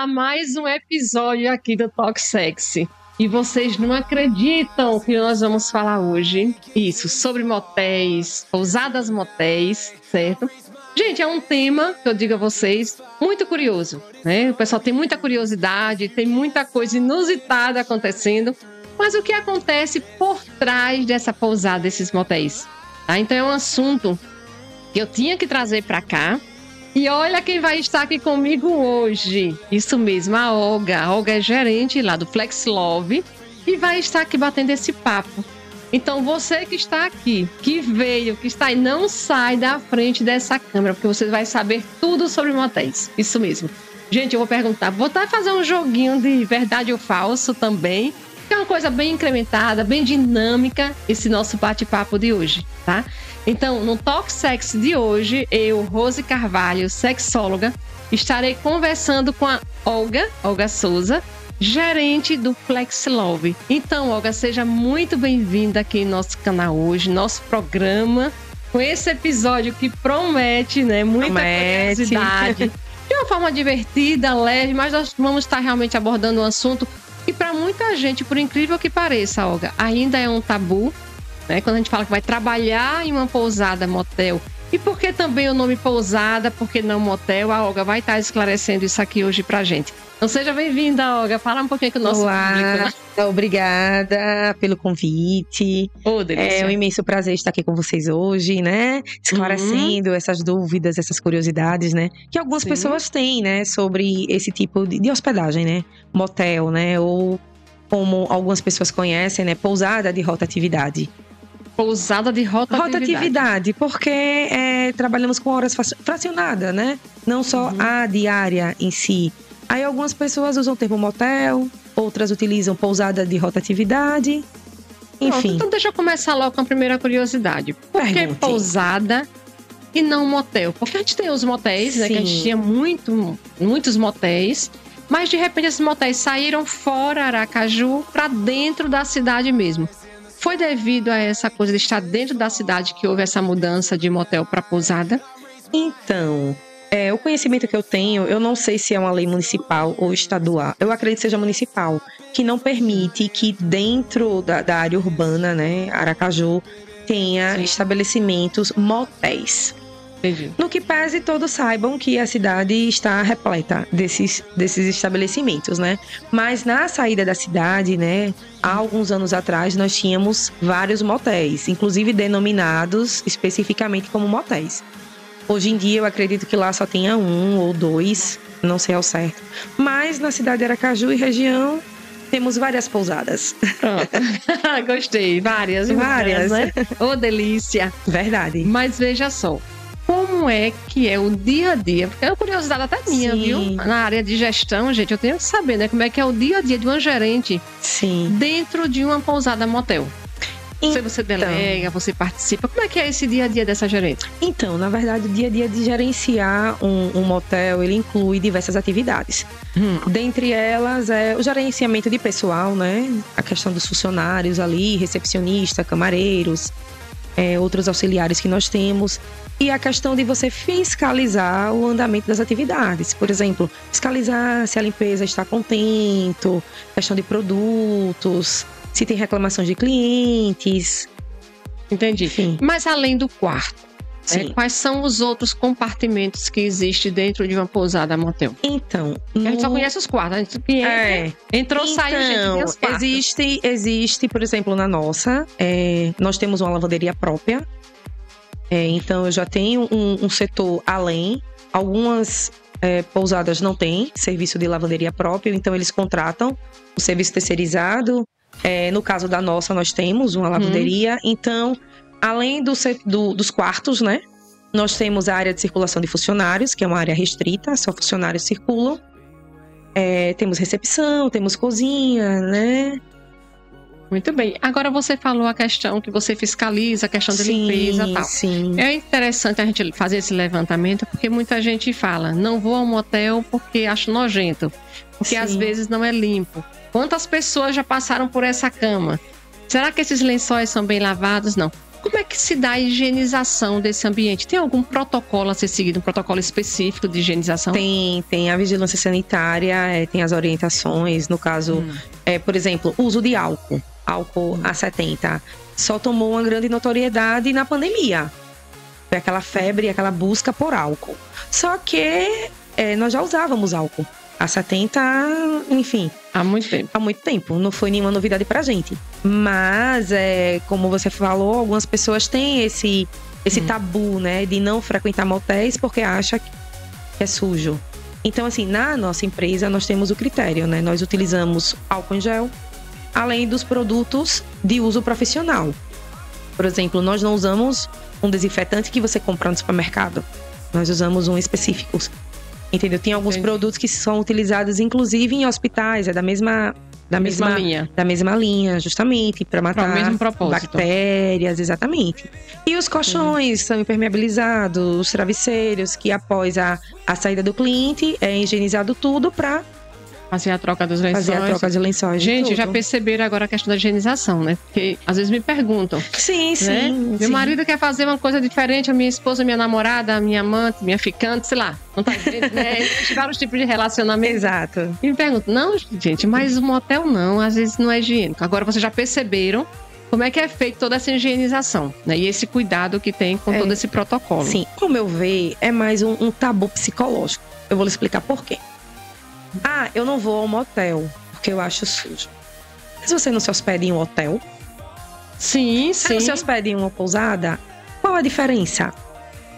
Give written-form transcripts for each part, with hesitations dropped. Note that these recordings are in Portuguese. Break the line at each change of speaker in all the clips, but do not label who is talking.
Mais um episódio aqui do Talk Sexy. E vocês não acreditam que nós vamos falar hoje isso, sobre motéis, pousadas motéis, certo? Gente, é um tema, que eu digo a vocês, muito curioso, né? O pessoal tem muita curiosidade, tem muita coisa inusitada acontecendo, mas o que acontece por trás dessa pousada, desses motéis? Tá? Então é um assunto que eu tinha que trazer para cá. E olha quem vai estar aqui comigo hoje. Isso mesmo, a Olga. A Olga é gerente lá do Flex Love e vai estar aqui batendo esse papo. Então você que está aqui, que veio, que está aí, não sai da frente dessa câmera, porque você vai saber tudo sobre motéis. Isso mesmo. Gente, eu vou perguntar, vou até fazer um joguinho de verdade ou falso também, que é uma coisa bem incrementada, bem dinâmica, esse nosso bate-papo de hoje, tá? Então, no Talk Sex de hoje, eu, Rose Carvalho, sexóloga, estarei conversando com a Olga Souza, gerente do Flex Love. Então, Olga, seja muito bem-vinda aqui no nosso canal hoje, nosso programa, com esse episódio que promete, né, muita curiosidade, de uma forma divertida, leve, mas nós vamos estar realmente abordando um assunto que para muita gente, por incrível que pareça, Olga, ainda é um tabu, né? Quando a gente fala que vai trabalhar em uma pousada, motel. E por que também o nome pousada, por que não motel? A Olga vai estar esclarecendo isso aqui hoje pra gente. Então seja bem-vinda, Olga. Fala um pouquinho com o nosso público. Né?
Obrigada pelo convite. É um imenso prazer estar aqui com vocês hoje, né? Esclarecendo essas dúvidas, essas curiosidades, né? Que algumas pessoas têm, né? Sobre esse tipo de hospedagem, né? Motel, né? Ou como algumas pessoas conhecem, né? Pousada de rotatividade.
Pousada de rotatividade,
porque trabalhamos com horas fracionadas, né? Não só a diária em si. Aí algumas pessoas usam o termo motel, outras utilizam pousada de rotatividade, enfim.
Pronto, então deixa eu começar logo com a primeira curiosidade. Por que pousada e não motel? Porque a gente tem os motéis, né? Que a gente tinha muitos motéis, mas de repente esses motéis saíram fora Aracaju para dentro da cidade mesmo. Foi devido a essa coisa de estar dentro da cidade que houve essa mudança de motel para pousada?
Então, o conhecimento que eu tenho, eu não sei se é uma lei municipal ou estadual. Eu acredito que seja municipal, que não permite que dentro da área urbana, né, Aracaju, tenha estabelecimentos motéis.
Entendi.
No que pese, todos saibam que a cidade está repleta desses estabelecimentos, né? Mas na saída da cidade, né, há alguns anos atrás, nós tínhamos vários motéis, inclusive denominados especificamente como motéis. Hoje em dia, eu acredito que lá só tenha 1 ou 2, não sei ao certo. Mas na cidade de Aracaju e região, temos várias pousadas.
Pronto. Gostei. Várias. Né? Ô, delícia.
Verdade.
Mas veja só. Como é que é o dia a dia? Porque é uma curiosidade até minha, viu? Na área de gestão, gente, eu tenho que saber, né? Como é que é o dia a dia de uma gerente dentro de uma pousada motel. Você delega, você participa. Como é que é esse dia a dia dessa gerente?
Então, na verdade, o dia a dia de gerenciar um motel, ele inclui diversas atividades. Dentre elas, o gerenciamento de pessoal, né? A questão dos funcionários ali, recepcionista, camareiros, outros auxiliares que nós temos. E a questão de você fiscalizar o andamento das atividades. Por exemplo, fiscalizar se a limpeza está contento, questão de produtos, se tem reclamação de clientes.
Entendi.
Enfim.
Mas além do quarto, Quais são os outros compartimentos que existem dentro de uma pousada motel?
Então,
a gente só conhece os quartos. A gente entrou, saiu, gente, os quartos.
Existe, por exemplo, na nossa, nós temos uma lavanderia própria. Então, eu já tenho um setor além. Algumas pousadas não têm serviço de lavanderia próprio, então eles contratam o serviço terceirizado. No caso da nossa, nós temos uma lavanderia. Então, além dos quartos, né? Nós temos a área de circulação de funcionários, que é uma área restrita, só funcionários circulam. Temos recepção, temos cozinha, né?
Muito bem. Agora você falou a questão que você fiscaliza, a questão de limpeza e tal.
Sim.
É interessante a gente fazer esse levantamento, porque muita gente fala, não vou ao motel porque acho nojento, porque às vezes não é limpo. Quantas pessoas já passaram por essa cama? Será que esses lençóis são bem lavados? Não. Como é que se dá a higienização desse ambiente? Tem algum protocolo a ser seguido, um protocolo específico de higienização?
Tem a vigilância sanitária, tem as orientações, no caso, por exemplo, uso de álcool A70. Só tomou uma grande notoriedade na pandemia. Foi aquela febre, aquela busca por álcool. Só que nós já usávamos álcool A70, enfim.
Há muito tempo.
Há muito tempo. Não foi nenhuma novidade pra gente. Mas, como você falou, algumas pessoas têm esse tabu, né? De não frequentar motéis porque acha que é sujo. Então, assim, na nossa empresa, nós temos o critério, né? Nós utilizamos álcool em gel, além dos produtos de uso profissional. Por exemplo, nós não usamos um desinfetante que você compra no supermercado. Nós usamos um específico. Entendeu? Tem alguns produtos que são utilizados, inclusive, em hospitais. Da mesma
linha.
Da mesma linha, justamente, para matar
o mesmo propósito.
Bactérias, exatamente. E os colchões são impermeabilizados, os travesseiros, que após a saída do cliente, é higienizado tudo para
fazer a troca dos lençóis.
Fazer a troca de lençóis.
Gente, já perceberam agora a questão da higienização, né? Porque às vezes me perguntam.
Sim.
Meu marido quer fazer uma coisa diferente, a minha esposa, minha namorada, a minha amante, minha ficante, sei lá. Não tá entendendo, né? Vários tipos de relacionamento.
Exato.
E me perguntam, não, gente, mas o motel não, às vezes não é higiênico. Agora vocês já perceberam como é que é feito toda essa higienização, né? E esse cuidado que tem com todo esse protocolo.
Sim, ao meu ver, é mais um tabu psicológico. Eu vou lhe explicar por quê. Eu não vou ao motel porque eu acho sujo. Mas você não se hospeda em um hotel?
Sim.
Se você hospeda em uma pousada, qual a diferença?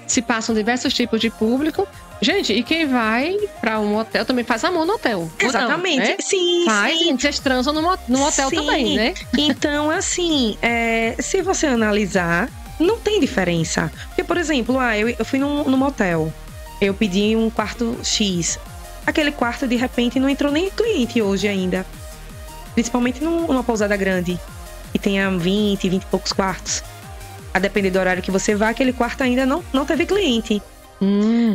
Se passam diversos tipos de público. Gente, e quem vai pra um hotel também faz amor no hotel.
Exatamente.
Não, né?
Sim.
Vocês transam no hotel também, né?
Então, assim, se você analisar, não tem diferença. Porque, por exemplo, eu fui num motel. Eu pedi um quarto X. Aquele quarto, de repente, não entrou nem cliente hoje ainda. Principalmente numa pousada grande, que tenha 20 e poucos quartos. A depender do horário que você vá, aquele quarto ainda não teve cliente.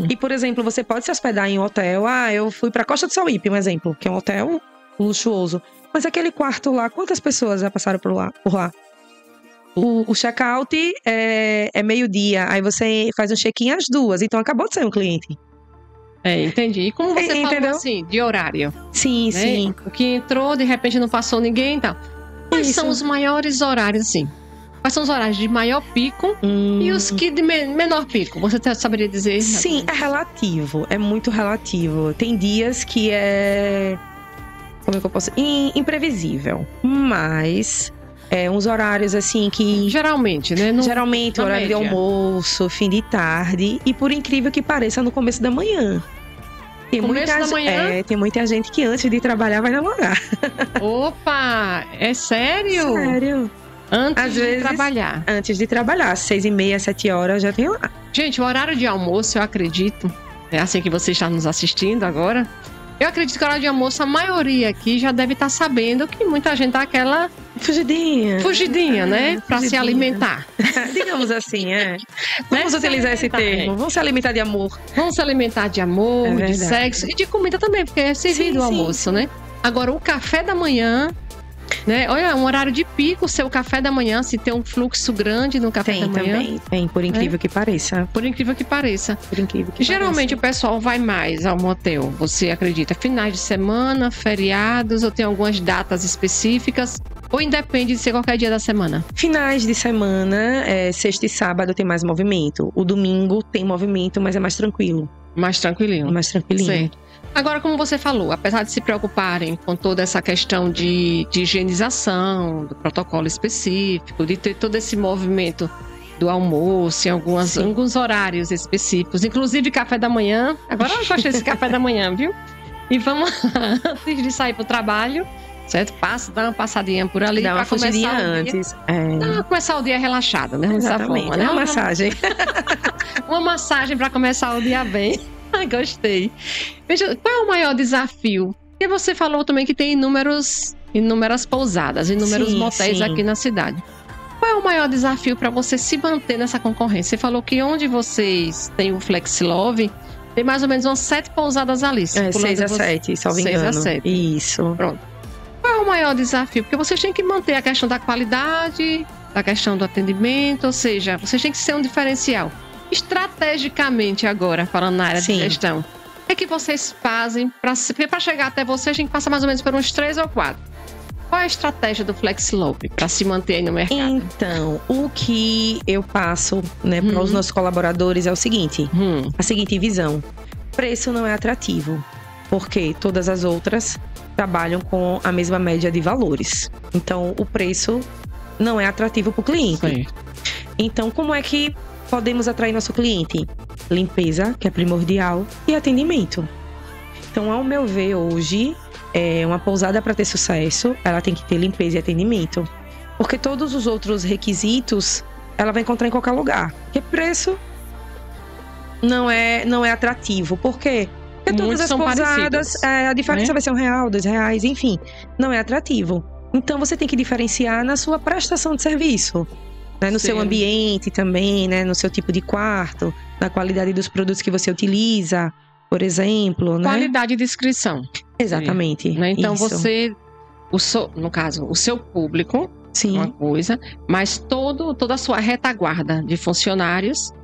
E, por exemplo, você pode se hospedar em um hotel. Eu fui pra Costa do Sauípe, um exemplo, que é um hotel luxuoso. Mas aquele quarto lá, quantas pessoas já passaram por lá? O check-out é meio-dia. Aí você faz um check-in às 2. Então, acabou de sair um cliente.
Entendi. E como você
Entendeu?
falou assim, de horário?
Sim,
né?
sim.
O que entrou, de repente não passou ninguém e tal. Quais são os maiores horários, assim? Quais são os horários de maior pico e os que de menor pico? Você saberia dizer?
Sim, é relativo. É muito relativo. Tem dias que como é que eu posso... imprevisível. Mas... uns horários assim que...
Geralmente, né?
Geralmente, horário de almoço, fim de tarde. E por incrível que pareça, no começo da manhã. Tem muita gente que antes de trabalhar vai namorar.
Opa! É sério?
Sério.
Às vezes, trabalhar.
Antes de trabalhar, 6h30, 7h já tem lá.
Gente, o horário de almoço, eu acredito, é assim que você está nos assistindo agora, eu acredito que o horário de almoço, a maioria aqui já deve estar sabendo que muita gente tá aquela... Fugidinha, né? Pra se alimentar.
Digamos assim, Vamos utilizar esse termo. Vamos se alimentar de amor.
Vamos se alimentar de amor, de sexo e de comida também, porque é servido o almoço, né? Agora, o café da manhã... né? Olha, um horário de pico, o seu café da manhã, se tem um fluxo grande no café da manhã.
Tem, por incrível que pareça.
Por incrível que pareça. Geralmente
pareça.
O pessoal vai mais ao motel, você acredita? Finais de semana, feriados, ou tem algumas datas específicas? Ou independe de ser qualquer dia da semana?
Finais de semana, sexta e sábado tem mais movimento. O domingo tem movimento, mas é mais tranquilo.
Mais tranquilinho.
Mais tranquilinho.
Certo. Agora, como você falou, apesar de se preocuparem com toda essa questão de higienização, do protocolo específico, de ter todo esse movimento do almoço em alguns horários específicos, inclusive café da manhã. Agora eu gostei desse café da manhã, viu? E vamos lá, antes de sair para o trabalho, certo? Dá uma passadinha por ali.
Dá uma fugidinha antes.
Começar o dia relaxado, né?
Exatamente,
forma, né?
Uma massagem.
Uma massagem para começar o dia bem. Gostei. Veja, qual é o maior desafio? Porque você falou também que tem inúmeras pousadas, inúmeros motéis aqui na cidade. Qual é o maior desafio para você se manter nessa concorrência? Você falou que onde vocês têm o FlexLove, tem mais ou menos umas 7 pousadas ali.
6 a 7, salvo engano.
6 a 7.
Isso.
Pronto. Qual é o maior desafio? Porque vocês têm que manter a questão da qualidade, a questão do atendimento, ou seja, vocês têm que ser um diferencial. Estrategicamente agora, falando na área de gestão, o que vocês fazem para chegar até vocês? A gente passa mais ou menos por uns 3 ou 4. Qual é a estratégia do FlexLove para se manter aí no mercado?
Então, o que eu passo, né, para os nossos colaboradores é o seguinte: a seguinte visão. Preço não é atrativo, porque todas as outras trabalham com a mesma média de valores. Então, o preço não é atrativo para o cliente.
Sim.
Então, como é que podemos atrair nosso cliente? Limpeza, que é primordial, e atendimento. Então, ao meu ver, hoje, uma pousada para ter sucesso, ela tem que ter limpeza e atendimento. Porque todos os outros requisitos, ela vai encontrar em qualquer lugar. Porque preço não é atrativo. Por quê? Porque todas as pousadas, a diferença vai ser R$1, R$2, enfim, não é atrativo. Então, você tem que diferenciar na sua prestação de serviço. Né, no seu ambiente também, né, no seu tipo de quarto, na qualidade dos produtos que você utiliza, por exemplo.
Qualidade de descrição.
Exatamente.
Né? Então você, no caso, o seu público, uma coisa, mas toda a sua retaguarda de funcionários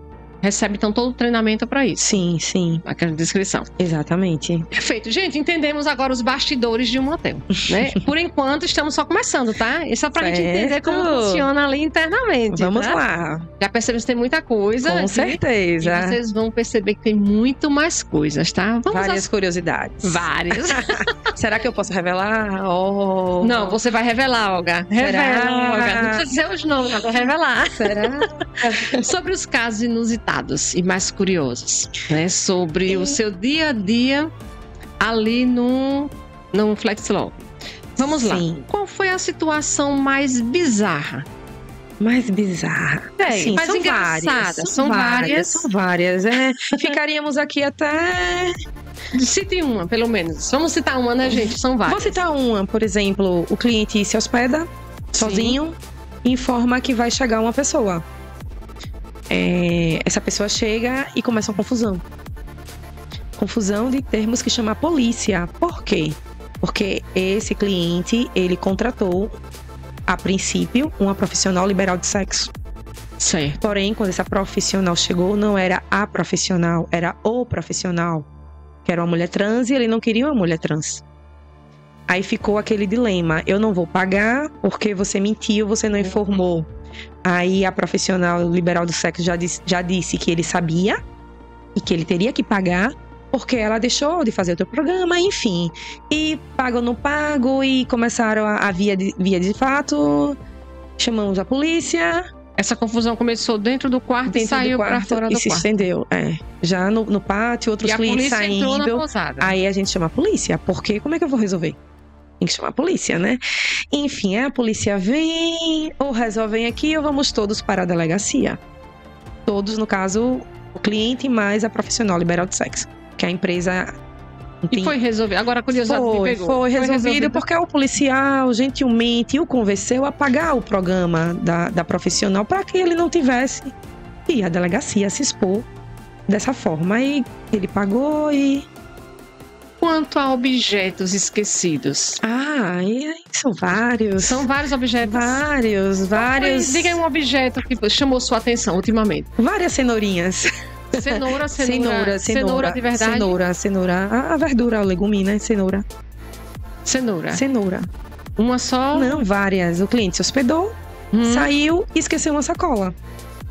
recebe então todo o treinamento para isso.
Sim.
Aquela descrição.
Exatamente.
Perfeito. Gente, entendemos agora os bastidores de um motel, né? Por enquanto, estamos só começando, tá? É só pra gente entender como funciona ali internamente.
Vamos lá.
Já percebemos que tem muita coisa.
Com certeza.
E vocês vão perceber que tem muito mais coisas, tá?
Várias curiosidades.
Várias.
Será que eu posso revelar?
Não, você vai revelar, Olga. Revela, Olga. Não precisa dizer os nomes, não, vou revelar.
Será?
Sobre os casos inusitados e mais curiosos, né? Sobre o seu dia a dia ali no FlexLove. Vamos lá. Qual foi a situação mais bizarra?
Mais bizarra?
Sim, mais
são
engraçada.
São várias. Ficaríamos aqui até...
Cite uma, pelo menos. Vamos citar uma, né, gente? São várias.
Vou citar uma, por exemplo, o cliente se hospeda sozinho e informa que vai chegar uma pessoa. Essa pessoa chega e começa uma confusão. Confusão de termos que chama a polícia. Por quê? Porque esse cliente, ele contratou, a princípio, uma profissional liberal de sexo.
Certo.
Porém, quando essa profissional chegou, não era a profissional, era o profissional, que era uma mulher trans, e ele não queria uma mulher trans. Aí ficou aquele dilema: eu não vou pagar porque você mentiu, você não informou. Aí a profissional liberal do sexo já disse que ele sabia e que ele teria que pagar, porque ela deixou de fazer o teu programa, enfim. E pago ou não pago, e começaram a via de fato, chamamos a polícia.
Essa confusão começou dentro do quarto e saiu para fora do quarto.
E se estendeu, já no pátio, outros clientes saindo. Aí a gente chama a polícia, porque como é que eu vou resolver? Tem que chamar a polícia, né? Enfim, a polícia vem, ou resolvem aqui, ou vamos todos para a delegacia. Todos, no caso, o cliente mais a profissional liberal de sexo, que a empresa...
E foi resolvido. Agora a curiosidade me pegou.
Foi resolvido porque o policial gentilmente o convenceu a pagar o programa da profissional para que ele não tivesse e a delegacia se expor dessa forma. E ele pagou e...
Quanto a objetos esquecidos?
São vários.
São vários objetos?
Vários.
Diga aí um objeto que chamou sua atenção ultimamente.
Várias cenourinhas.
Cenoura de verdade?
Cenoura. A verdura, o legume, né? Cenoura.
Uma só?
Não, várias. O cliente se hospedou, saiu e esqueceu uma sacola.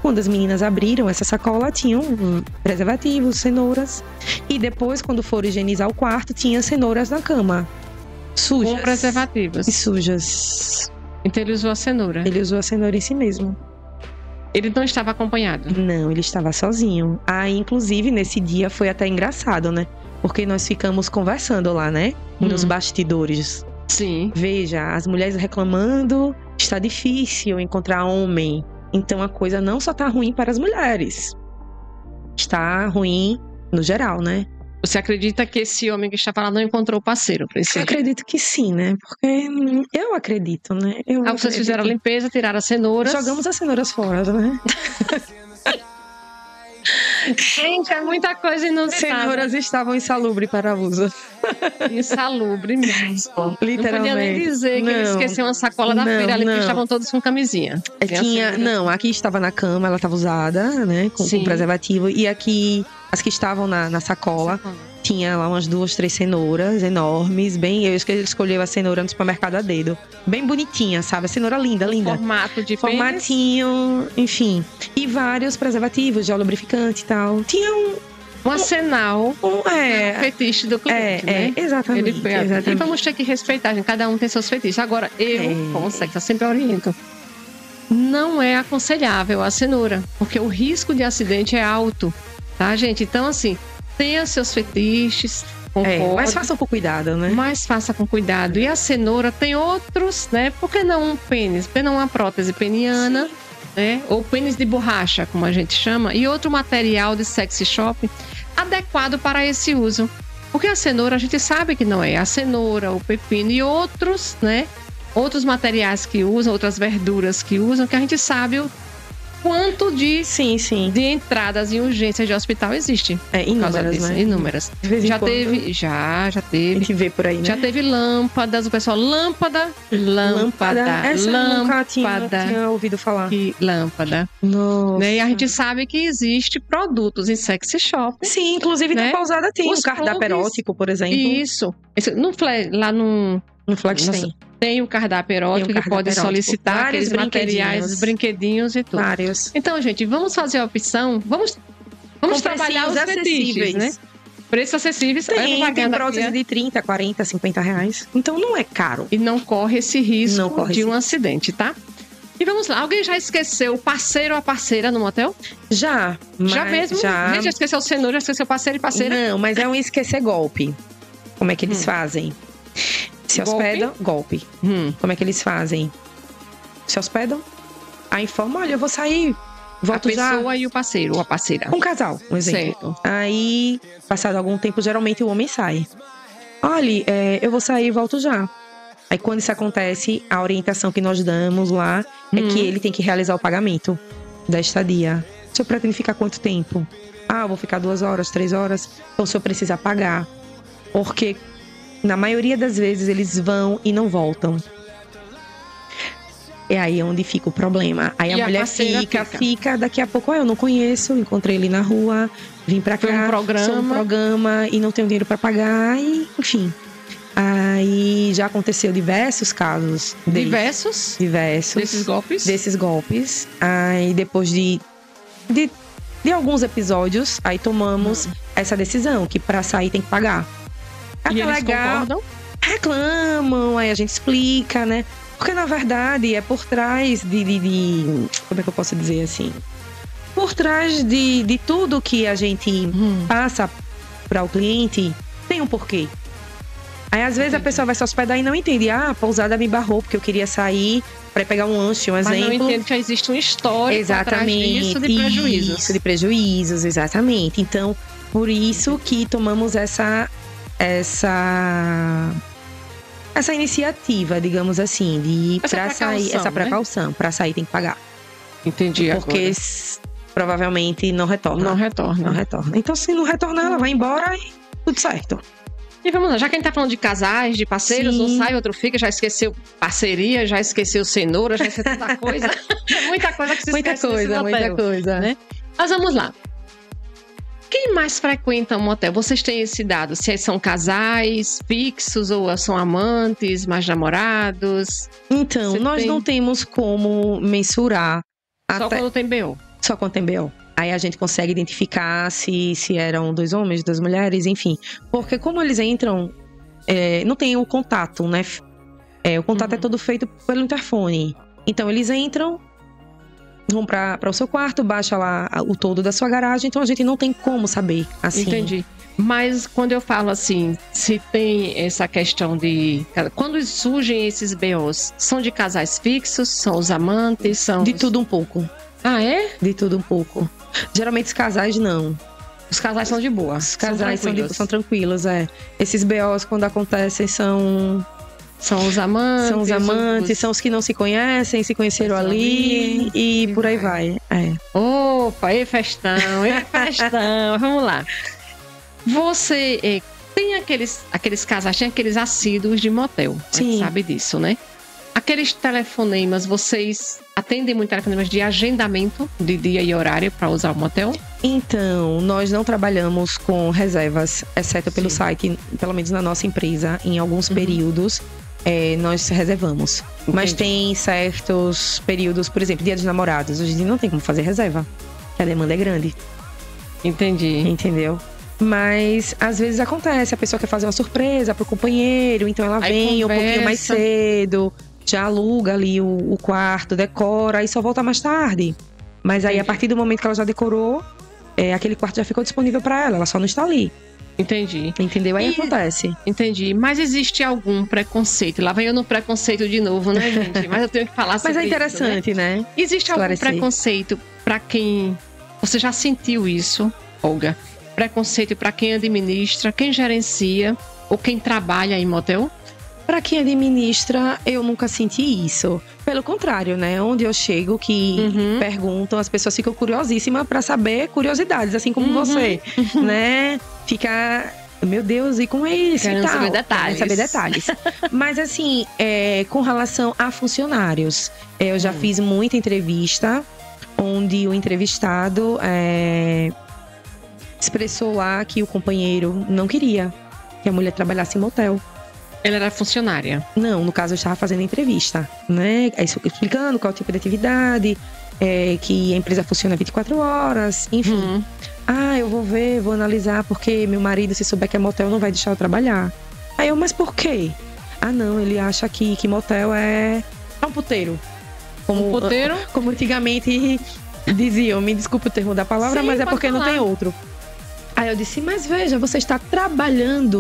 Quando as meninas abriram essa sacola, tinham preservativos, cenouras. E depois, quando foram higienizar o quarto, tinha cenouras na cama. Sujas.
Com preservativos.
E sujas.
Então ele usou a cenoura.
Ele usou a cenoura em si mesmo.
Ele não estava acompanhado?
Não, ele estava sozinho. Aí, inclusive, nesse dia foi até engraçado, né? Porque nós ficamos conversando lá, né? Nos bastidores.
Sim.
Veja, as mulheres reclamando, está difícil encontrar homem. Então a coisa não só tá ruim para as mulheres. Está ruim no geral, né?
Você acredita que esse homem que estava lá não encontrou o parceiro?
Eu acredito que sim, né? Porque eu acredito, né?
Vocês fizeram a limpeza, tiraram as cenouras.
Jogamos as cenouras fora, né?
Gente, é muita coisa inusitada.
Cenouras estavam insalubres para uso.
Insalubre mesmo.
Literalmente.
Não podia nem dizer que ele esqueceu uma sacola da feira ali, porque estavam todos com camisinha.
Aqui estava na cama, ela estava usada, né? Com preservativo. E aqui, as que estavam na sacola, tinha lá umas 2, 3 cenouras enormes. Bem, eu escolhi a cenoura no supermercado a dedo. Bem bonitinha, sabe? A cenoura linda, linda.
Formato de
formatinho, enfim. E vários preservativos, gel lubrificante e tal. Tinha
um arsenal, fetiche do cliente, né?
Exatamente.
E vamos ter que respeitar, gente. Cada um tem seus fetiches. Agora, como sexo, eu sempre oriento. Não é aconselhável a cenoura, porque o risco de acidente é alto, tá, gente? Então, assim, tenha seus fetiches.
Mas faça com cuidado, né?
Mas faça com cuidado. E a cenoura tem outros, né? Por que não um pênis? Por que não uma prótese peniana? Né? Ou pênis de borracha, como a gente chama, e outro material de sexy shop adequado para esse uso. Porque a cenoura, a gente sabe que não é. A cenoura, o pepino e outros, né? Outros materiais que usam, outras verduras que usam, que a gente sabe o quanto de entradas em urgências de hospital existe.
Inúmeras, né?
Inúmeras. Já teve.
Tem que ver por aí, né?
Já teve lâmpadas, o pessoal, lâmpada.
Essa eu nunca tinha ouvido falar.
Lâmpada.
Nossa.
Né? E a gente sabe que existe produtos em sexy shop.
Sim, inclusive na pousada tem um cardápio erótico, por exemplo.
Isso. Lá no
Flex tem.
Tem o cardápio erótico que pode solicitar aqueles materiais, brinquedinhos e tudo.
Vários.
Então, gente, vamos fazer a opção. Vamos trabalhar os fetiches, né? Preços acessíveis.
Tem prótese de 30, 40, 50 reais. Então não é caro.
E não corre esse risco de um acidente, tá? E vamos lá. Alguém já esqueceu o parceiro ou a parceira no motel?
Já.
Já mesmo? Já esqueceu o cenoura, já esqueceu parceiro e parceira?
Não, mas é um esquecer golpe. Como é que eles fazem? Se hospedam, golpe. Como é que eles fazem? Se hospedam, aí informam, olha, eu vou sair, volto já.
A pessoa e o parceiro ou a parceira.
Um casal, um exemplo. Certo. Aí, passado algum tempo, geralmente o homem sai. Olha, eu vou sair e volto já. Aí quando isso acontece, a orientação que nós damos lá é que ele tem que realizar o pagamento da estadia. O senhor pretende ficar quanto tempo? Eu vou ficar 2 horas, 3 horas. Então o senhor precisa pagar. Porque na maioria das vezes eles vão e não voltam. É aí onde fica o problema. Aí a mulher fica, daqui a pouco, eu não conheço, encontrei ele na rua, vim pra cá, sou um programa e não tenho dinheiro pra pagar, e enfim. Aí já aconteceu diversos casos.
Diversos? Desses golpes.
Aí depois de alguns episódios, aí tomamos essa decisão, que pra sair tem que pagar.
E eles concordam?
Reclamam, aí a gente explica, né? Porque, na verdade, é por trás como é que eu posso dizer assim? Por trás de tudo que a gente passa para o cliente, tem um porquê. Aí, às vezes, a pessoa vai se hospedar e não entende. A pousada me barrou porque eu queria sair para pegar um lanche, um exemplo.
Mas não entende que existe um histórico atrás disso de prejuízos.
Isso, de prejuízos, exatamente. Então, por isso que tomamos essa iniciativa, digamos assim, de essa precaução, para sair tem que pagar.
Entendi.
Porque provavelmente não retorna.
Não retorna.
Então, se não retornar, ela vai embora e tudo certo.
E vamos lá, já que a gente tá falando de casais, de parceiros, um sai, outro fica, já esqueceu parceria, já esqueceu cenoura, já esqueceu tanta coisa. Muita coisa que se esquece.
Muita coisa.
Né? Mas vamos lá. quem mais frequenta um motel? Vocês têm esse dado? Se são casais fixos ou são amantes, mais namorados?
Então, nós não temos como mensurar.
Só quando tem BO?
Só quando tem BO. Aí a gente consegue identificar se eram 2 homens, 2 mulheres, enfim. Porque como eles entram, não tem o contato, né? O contato é todo feito pelo interfone. Então, eles entram, vão para o seu quarto, baixa lá o todo da sua garagem. Então, a gente não tem como saber, assim.
Entendi. Mas quando eu falo assim, se tem essa questão de... Quando surgem esses BOs, são de casais fixos? São os amantes? São
de tudo um pouco.
Ah, é?
De tudo um pouco. Geralmente os casais não.
Os casais são de boa.
Os casais são tranquilos, Esses BOs, quando acontecem, são os amantes. São os amantes, são os que não se conhecem, se conheceram ali e por aí vai.
Opa, e festão. Vamos lá. Você tem aqueles casais, tem aqueles assíduos de motel. Sim. Sabe disso, né? Aqueles telefonemas, vocês atendem muito telefonemas de agendamento de dia e horário para usar o motel?
Então, nós não trabalhamos com reservas, exceto pelo site, pelo menos na nossa empresa, em alguns períodos. Nós reservamos. Entendi. Mas tem certos períodos, por exemplo, Dia dos Namorados, a gente não tem como fazer reserva, porque a demanda é grande.
Entendi.
Entendeu? Mas às vezes acontece, a pessoa quer fazer uma surpresa pro companheiro, então ela vem um pouquinho mais cedo, já aluga ali o quarto, decora e só volta mais tarde. Mas aí, a partir do momento que ela já decorou, aquele quarto já ficou disponível para ela só não está ali.
Entendi.
Entendeu? Aí acontece.
Entendi. Mas existe algum preconceito? Lá vem eu no preconceito de novo, né, gente? Mas eu tenho que falar sobre isso.
Mas é interessante,
isso,
né?
Existe algum preconceito para quem... Você já sentiu isso, Olga? Preconceito para quem administra, quem gerencia ou quem trabalha em motel?
Para quem administra, eu nunca senti isso. Pelo contrário, né? Onde eu chego, que perguntam, as pessoas ficam curiosíssimas para saber curiosidades, assim como você, né? Fica, meu Deus, e como é isso?
Querendo
e tal.
Saber detalhes.
Mas assim, com relação a funcionários, eu já fiz muita entrevista, onde o entrevistado expressou lá que o companheiro não queria que a mulher trabalhasse em motel.
Ela era funcionária?
Não, no caso eu estava fazendo entrevista, né? Explicando qual tipo de atividade, que a empresa funciona 24 horas, enfim. Eu vou analisar, porque meu marido, se souber que é motel, não vai deixar eu trabalhar. Aí eu, mas por quê? Não, ele acha que motel é um puteiro.
Um puteiro?
Como antigamente diziam, me desculpe o termo da palavra, mas é porque não tem outro. Aí eu disse, mas veja, você está trabalhando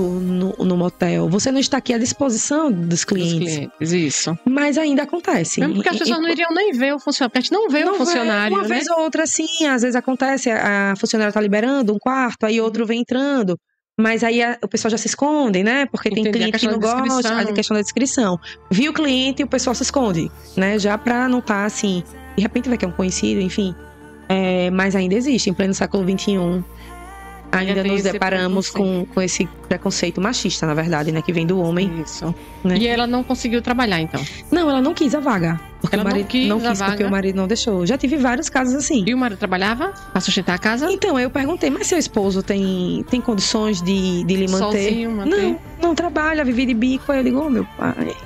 no motel, você não está aqui à disposição dos clientes.
Isso.
Mas ainda acontece.
Mesmo porque as pessoas não iriam nem ver o funcionário, porque a gente não vê o funcionário,
uma vez ou outra, sim, às vezes acontece, a funcionária está liberando um quarto, aí outro vem entrando, mas aí o pessoal já se esconde, né? Porque tem cliente que não gosta, a questão da descrição. Viu o cliente e o pessoal se esconde, né? Já pra não estar assim, de repente vai que é um conhecido, enfim. Mas ainda existe, em pleno século XXI. Ainda nos deparamos com esse preconceito machista, na verdade, né? Que vem do homem.
Isso.
Né?
E ela não conseguiu trabalhar, então?
Não, ela não quis a vaga. Porque
ela
o marido não quis porque o marido não deixou. Já tive vários casos assim.
E o marido trabalhava pra sustentar a casa?
Então, eu perguntei, mas seu esposo tem condições de lhe manter?
Sozinho, manter?
Não trabalha, vive de bico. Aí eu digo, meu pai...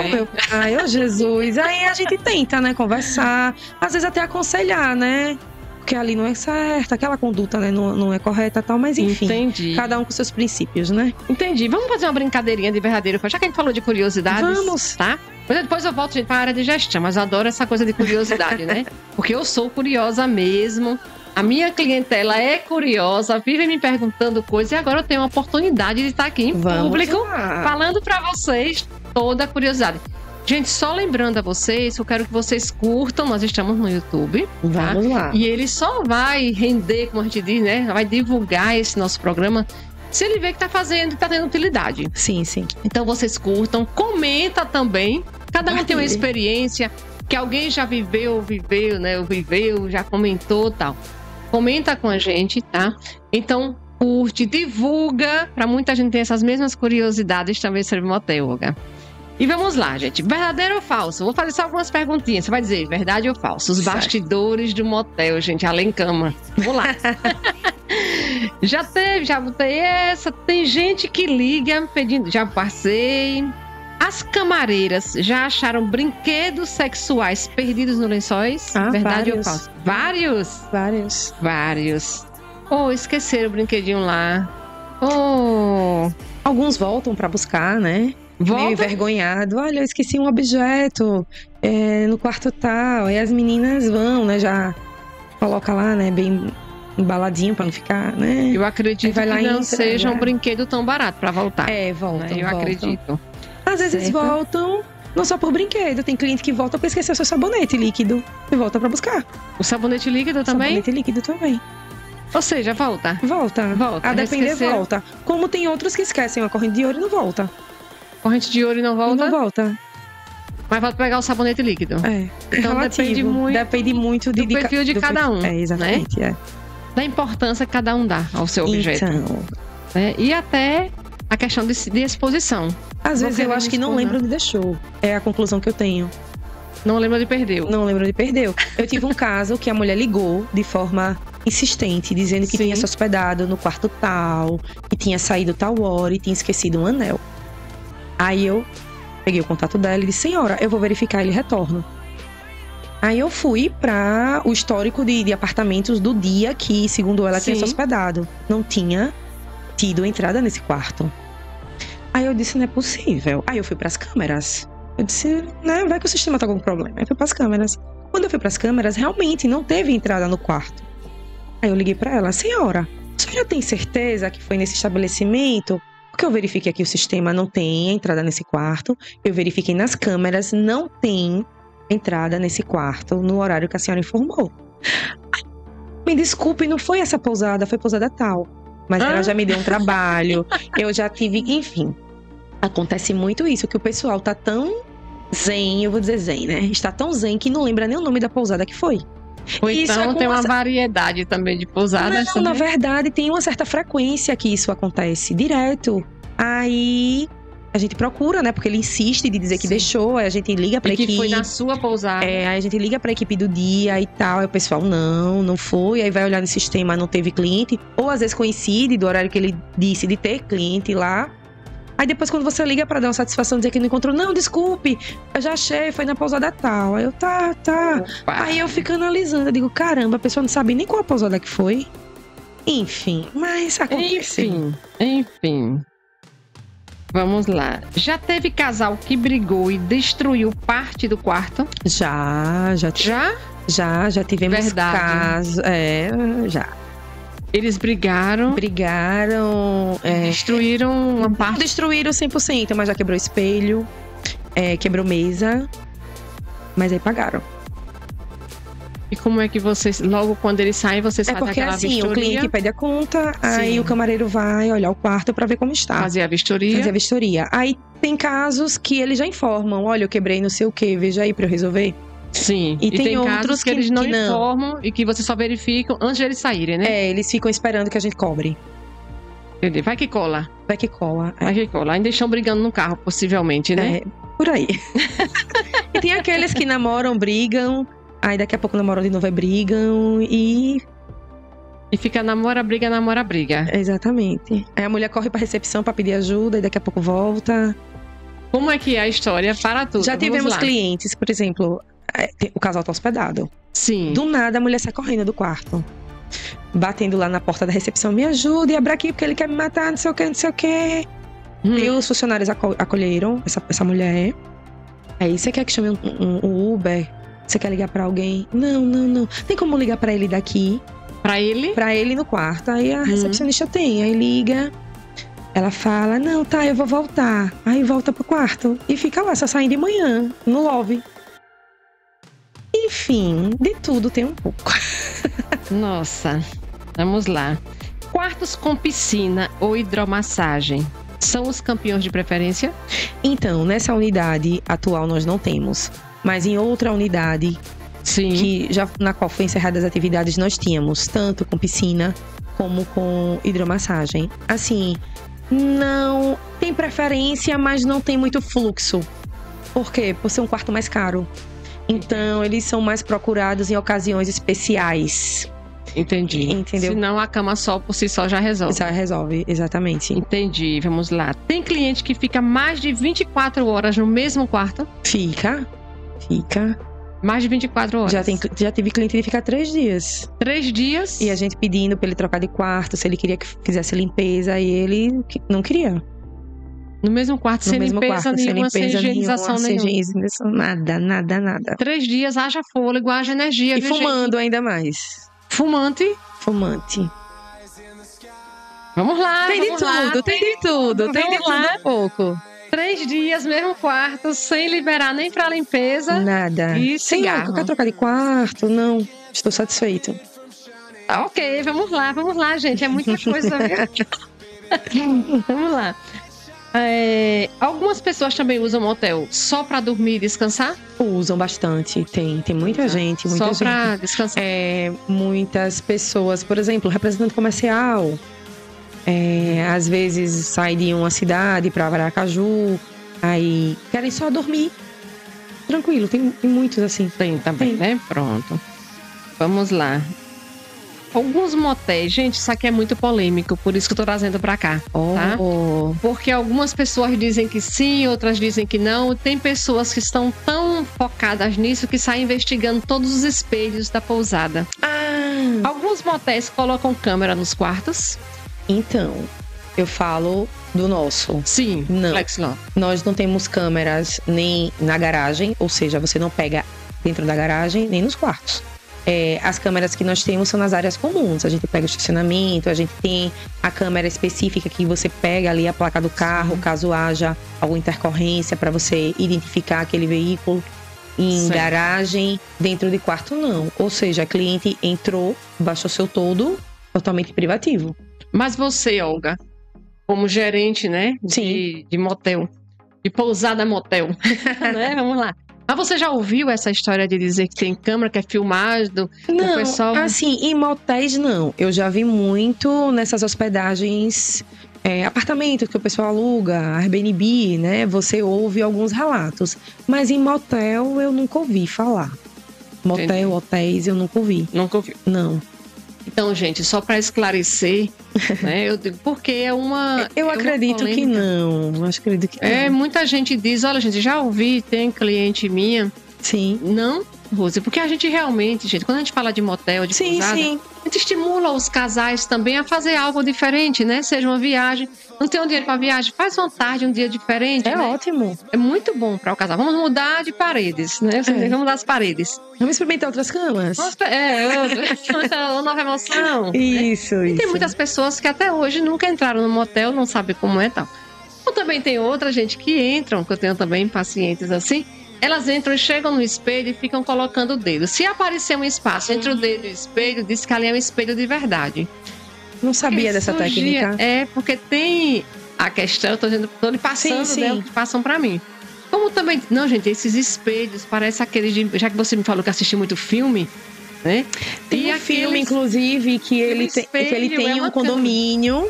Meu pai,
Jesus. Aí a gente tenta, né, conversar. Às vezes até aconselhar, né? Porque ali não é certo, aquela conduta, né, não é correta e tal, mas enfim.
Entendi.
Cada um com seus princípios, né?
Entendi. Vamos fazer uma brincadeirinha de verdadeiro, já que a gente falou de curiosidades.
Vamos.
Tá? Depois eu volto, gente, para a área de gestão, mas eu adoro essa coisa de curiosidade, né? Porque eu sou curiosa mesmo. A minha clientela é curiosa, vive me perguntando coisas e agora eu tenho a oportunidade de estar aqui em público falando para vocês toda a curiosidade. Gente, só lembrando a vocês, eu quero que vocês curtam, nós estamos no YouTube. Tá?
Vamos lá.
E ele só vai render, como a gente diz, né? Vai divulgar esse nosso programa se ele ver que tá fazendo, que tá tendo utilidade.
Sim, sim.
Então vocês curtam, comenta também. Cada um tem uma experiência que alguém já viveu, né? Já comentou e tal. Comenta com a gente, tá? Então, curte, divulga, pra muita gente ter essas mesmas curiosidades também sobre motel, Olga. E vamos lá, gente. Verdadeiro ou falso? Vou fazer só algumas perguntinhas. Você vai dizer verdade ou falso? Os bastidores do motel, gente. Além cama. Vamos lá. Já botei essa. Tem gente que liga pedindo, já passei. As camareiras já acharam brinquedos sexuais perdidos nos lençóis? Verdade ou falso? Vários. Esqueceram o brinquedinho lá.
Alguns voltam pra buscar, né? Meio envergonhado. Olha, eu esqueci um objeto no quarto tal. Aí as meninas vão, né? Já coloca lá, né? Bem embaladinho pra não ficar, né?
Eu acredito que não seja um brinquedo tão barato pra voltar.
Voltam.
Eu acredito.
Às vezes voltam, não só por brinquedo. Tem cliente que volta pra esquecer seu sabonete líquido e volta pra buscar.
O sabonete líquido também?
Sabonete líquido também.
Ou seja, volta.
A depender, volta. Como tem outros que esquecem uma corrente de ouro e não volta.
Corrente de ouro e não volta?
Não volta.
Mas volta pegar o sabonete líquido.
Então depende muito
do perfil de cada um.
Exatamente,
né? Da importância que cada um dá ao seu objeto. E até a questão de exposição.
Às vezes eu acho que não lembra onde deixou. É a conclusão que eu tenho.
Não lembra onde perdeu. Eu tive um caso que a mulher ligou de forma insistente, dizendo que tinha se hospedado no quarto tal, que tinha saído tal hora e tinha esquecido um anel. Aí eu peguei o contato dela e disse: senhora, eu vou verificar, ele retorna. Aí eu fui para o histórico de apartamentos do dia que, segundo ela, tinha se hospedado. Não tinha tido entrada nesse quarto. Aí eu disse: não é possível. Aí eu fui para as câmeras. Eu disse, né, vai que o sistema tá com algum problema. Aí eu fui para as câmeras. Quando eu fui para as câmeras, realmente não teve entrada no quarto. Aí eu liguei para ela: senhora, a senhora tem certeza que foi nesse estabelecimento? Porque eu verifiquei aqui o sistema não tem entrada nesse quarto. Eu verifiquei nas câmeras, não tem entrada nesse quarto no horário que a senhora informou. Me desculpe, não foi essa pousada, foi pousada tal. Mas ela já me deu um trabalho, eu já tive, enfim. Acontece muito isso, que o pessoal tá tão zen, eu vou dizer zen, né? Está tão zen que não lembra nem o nome da pousada que foi. Ou então tem uma variedade também de pousadas.
Não, na verdade, tem uma certa frequência que isso acontece direto. Aí a gente procura, né? Porque ele insiste de dizer que deixou, aí a gente liga pra equipe.
Que foi na sua pousada.
Aí a gente liga pra equipe do dia e tal. Aí o pessoal, não foi. Aí vai olhar no sistema, não teve cliente. Ou às vezes coincide do horário que ele disse de ter cliente lá. Aí depois quando você liga pra dar uma satisfação, dizer que não encontrou, não, desculpe, eu já achei, foi na pousada tal. Aí eu, tá. Opa. Aí eu fico analisando, eu digo, caramba, a pessoa não sabe nem qual a pousada que foi. Enfim, mas aconteceu.
Enfim. Vamos lá. Já teve casal que brigou e destruiu parte do quarto?
Já tivemos casos. Já.
Eles brigaram.
Destruíram uma parte. Não destruíram 100%, mas já quebrou espelho, quebrou mesa, mas aí pagaram.
E como é que vocês, logo quando eles saem, vocês fazem aquela vistoria? É porque assim,
o cliente pede a conta, aí o camareiro vai olhar o quarto pra ver como está.
Fazer a vistoria.
Aí tem casos que eles já informam, olha, eu quebrei não sei o que, veja aí pra eu resolver.
Sim, e tem outros que eles não informam e que vocês só verificam antes de eles saírem, né?
Eles ficam esperando que a gente cobre.
Entendi. Vai que cola. Ainda estão brigando no carro, possivelmente, né?
Por aí. E tem aqueles que namoram, brigam, aí daqui a pouco namoram de novo e brigam e
fica namora, briga.
Exatamente. Aí a mulher corre pra recepção pra pedir ajuda e daqui a pouco volta.
Como é que é a história para tudo?
Já tivemos clientes, por exemplo, o casal tá hospedado.
Sim.
Do nada a mulher sai correndo do quarto, batendo lá na porta da recepção, me ajude, abre aqui porque ele quer me matar, não sei o que. E os funcionários acolheram essa mulher. Aí, você quer que chame um Uber? Você quer ligar pra alguém? Não. Tem como ligar pra ele daqui?
Pra ele?
Pra ele no quarto. Aí a recepcionista tem, aí liga. Ela fala, não, tá, eu vou voltar. Aí volta pro quarto e fica lá, só saindo de manhã, no lobby. Enfim, de tudo tem um pouco.
Nossa, vamos lá. Quartos com piscina ou hidromassagem são os campeões de preferência?
Então, nessa unidade atual nós não temos. Mas em outra unidade, na qual foi encerradas as atividades, nós tínhamos tanto com piscina como com hidromassagem. Assim, não tem preferência, mas não tem muito fluxo. Por quê? Por ser um quarto mais caro. Então, eles são mais procurados em ocasiões especiais.
Entendi.
Entendeu?
Senão a cama só por si só já resolve.
Já resolve, exatamente.
Entendi, vamos lá. Tem cliente que fica mais de 24 horas no mesmo quarto?
Fica.
Mais de 24 horas.
Já tive cliente de ficar 3 dias.
3 dias?
E a gente pedindo pra ele trocar de quarto, se ele queria que fizesse limpeza, e ele não queria.
No mesmo quarto, sem limpeza nenhuma, sem higienização nenhuma.
Sem higienização, nada.
3 dias, haja fôlego, haja energia.
E fumando ainda mais.
Fumante?
Fumante.
Vamos lá,
tem de tudo um pouco.
3 dias, mesmo quarto, sem liberar nem pra limpeza.
Nada.
E cigarro.
Quer trocar de quarto? Não, estou satisfeito.
Ok, vamos lá, gente. É muita coisa. Vamos lá. Algumas pessoas também usam motel só pra dormir e descansar?
Usam bastante. Tem muita gente.
Só pra descansar.
Muitas pessoas, por exemplo, representante comercial. Às vezes sai de uma cidade para Aracaju, aí querem só dormir. Tranquilo, tem muitos assim.
Tem também, né? Pronto. Vamos lá. Alguns motéis, gente, isso aqui é muito polêmico, por isso que eu tô trazendo pra cá, tá? Porque algumas pessoas dizem que sim, outras dizem que não. Tem pessoas que estão tão focadas nisso que saem investigando todos os espelhos da pousada. Alguns motéis colocam câmera nos quartos.
Então, eu falo do nosso.
Sim,
não.
Flexlon.
Nós não temos câmeras nem na garagem, ou seja, você não pega dentro da garagem, nem nos quartos. As câmeras que nós temos são nas áreas comuns. A gente pega o estacionamento, a gente tem a câmera específica que você pega ali a placa do carro, caso haja alguma intercorrência, para você identificar aquele veículo. Em garagem, dentro de quarto, não. Ou seja, a cliente entrou, baixou seu todo, totalmente privativo.
Mas você, Olga, como gerente, né,
Sim.
de motel, de pousada motel, né? Vamos lá. Mas você já ouviu essa história de dizer que tem câmera, que é filmado?
Não,
o pessoal...
assim, em motéis não. Eu já vi muito nessas hospedagens, apartamentos que o pessoal aluga, Airbnb, né? Você ouve alguns relatos. Mas em motel eu nunca ouvi falar. Motel, entendi. Hotéis eu nunca ouvi.
Nunca ouvi?
Não.
Então, gente, só para esclarecer, né? Eu digo, porque é uma.
Eu acredito que não. Eu acredito que não.
Muita gente diz, olha, gente, já ouvi, tem cliente minha.
Sim.
Não, Rose, porque a gente realmente, gente, quando a gente fala de motel, de pousada, a gente estimula os casais também a fazer algo diferente, né? Seja uma viagem. Não tem um dinheiro para viagem, faz uma tarde, um dia diferente.
É, né? Ótimo.
É muito bom para o casal. Vamos mudar de paredes, né? Vamos mudar as paredes.
Vamos experimentar outras camas.
Uma nova emoção.
Isso,
né?
isso.
E tem muitas pessoas que até hoje nunca entraram no motel, não sabem como é e tal. Ou também tem outra gente que entram, que eu tenho também pacientes assim. Elas entram e chegam no espelho e ficam colocando o dedo. Se aparecer um espaço entre o dedo e o espelho, diz que ali é um espelho de verdade.
Não sabia dessa técnica.
Porque tem a questão, tô lhe passando,
sim.
Né, que passam pra mim. Como também... Não, gente, esses espelhos parecem aqueles de... Já que você me falou que assistiu muito filme, né?
Tem um filme, inclusive, que ele tem um condomínio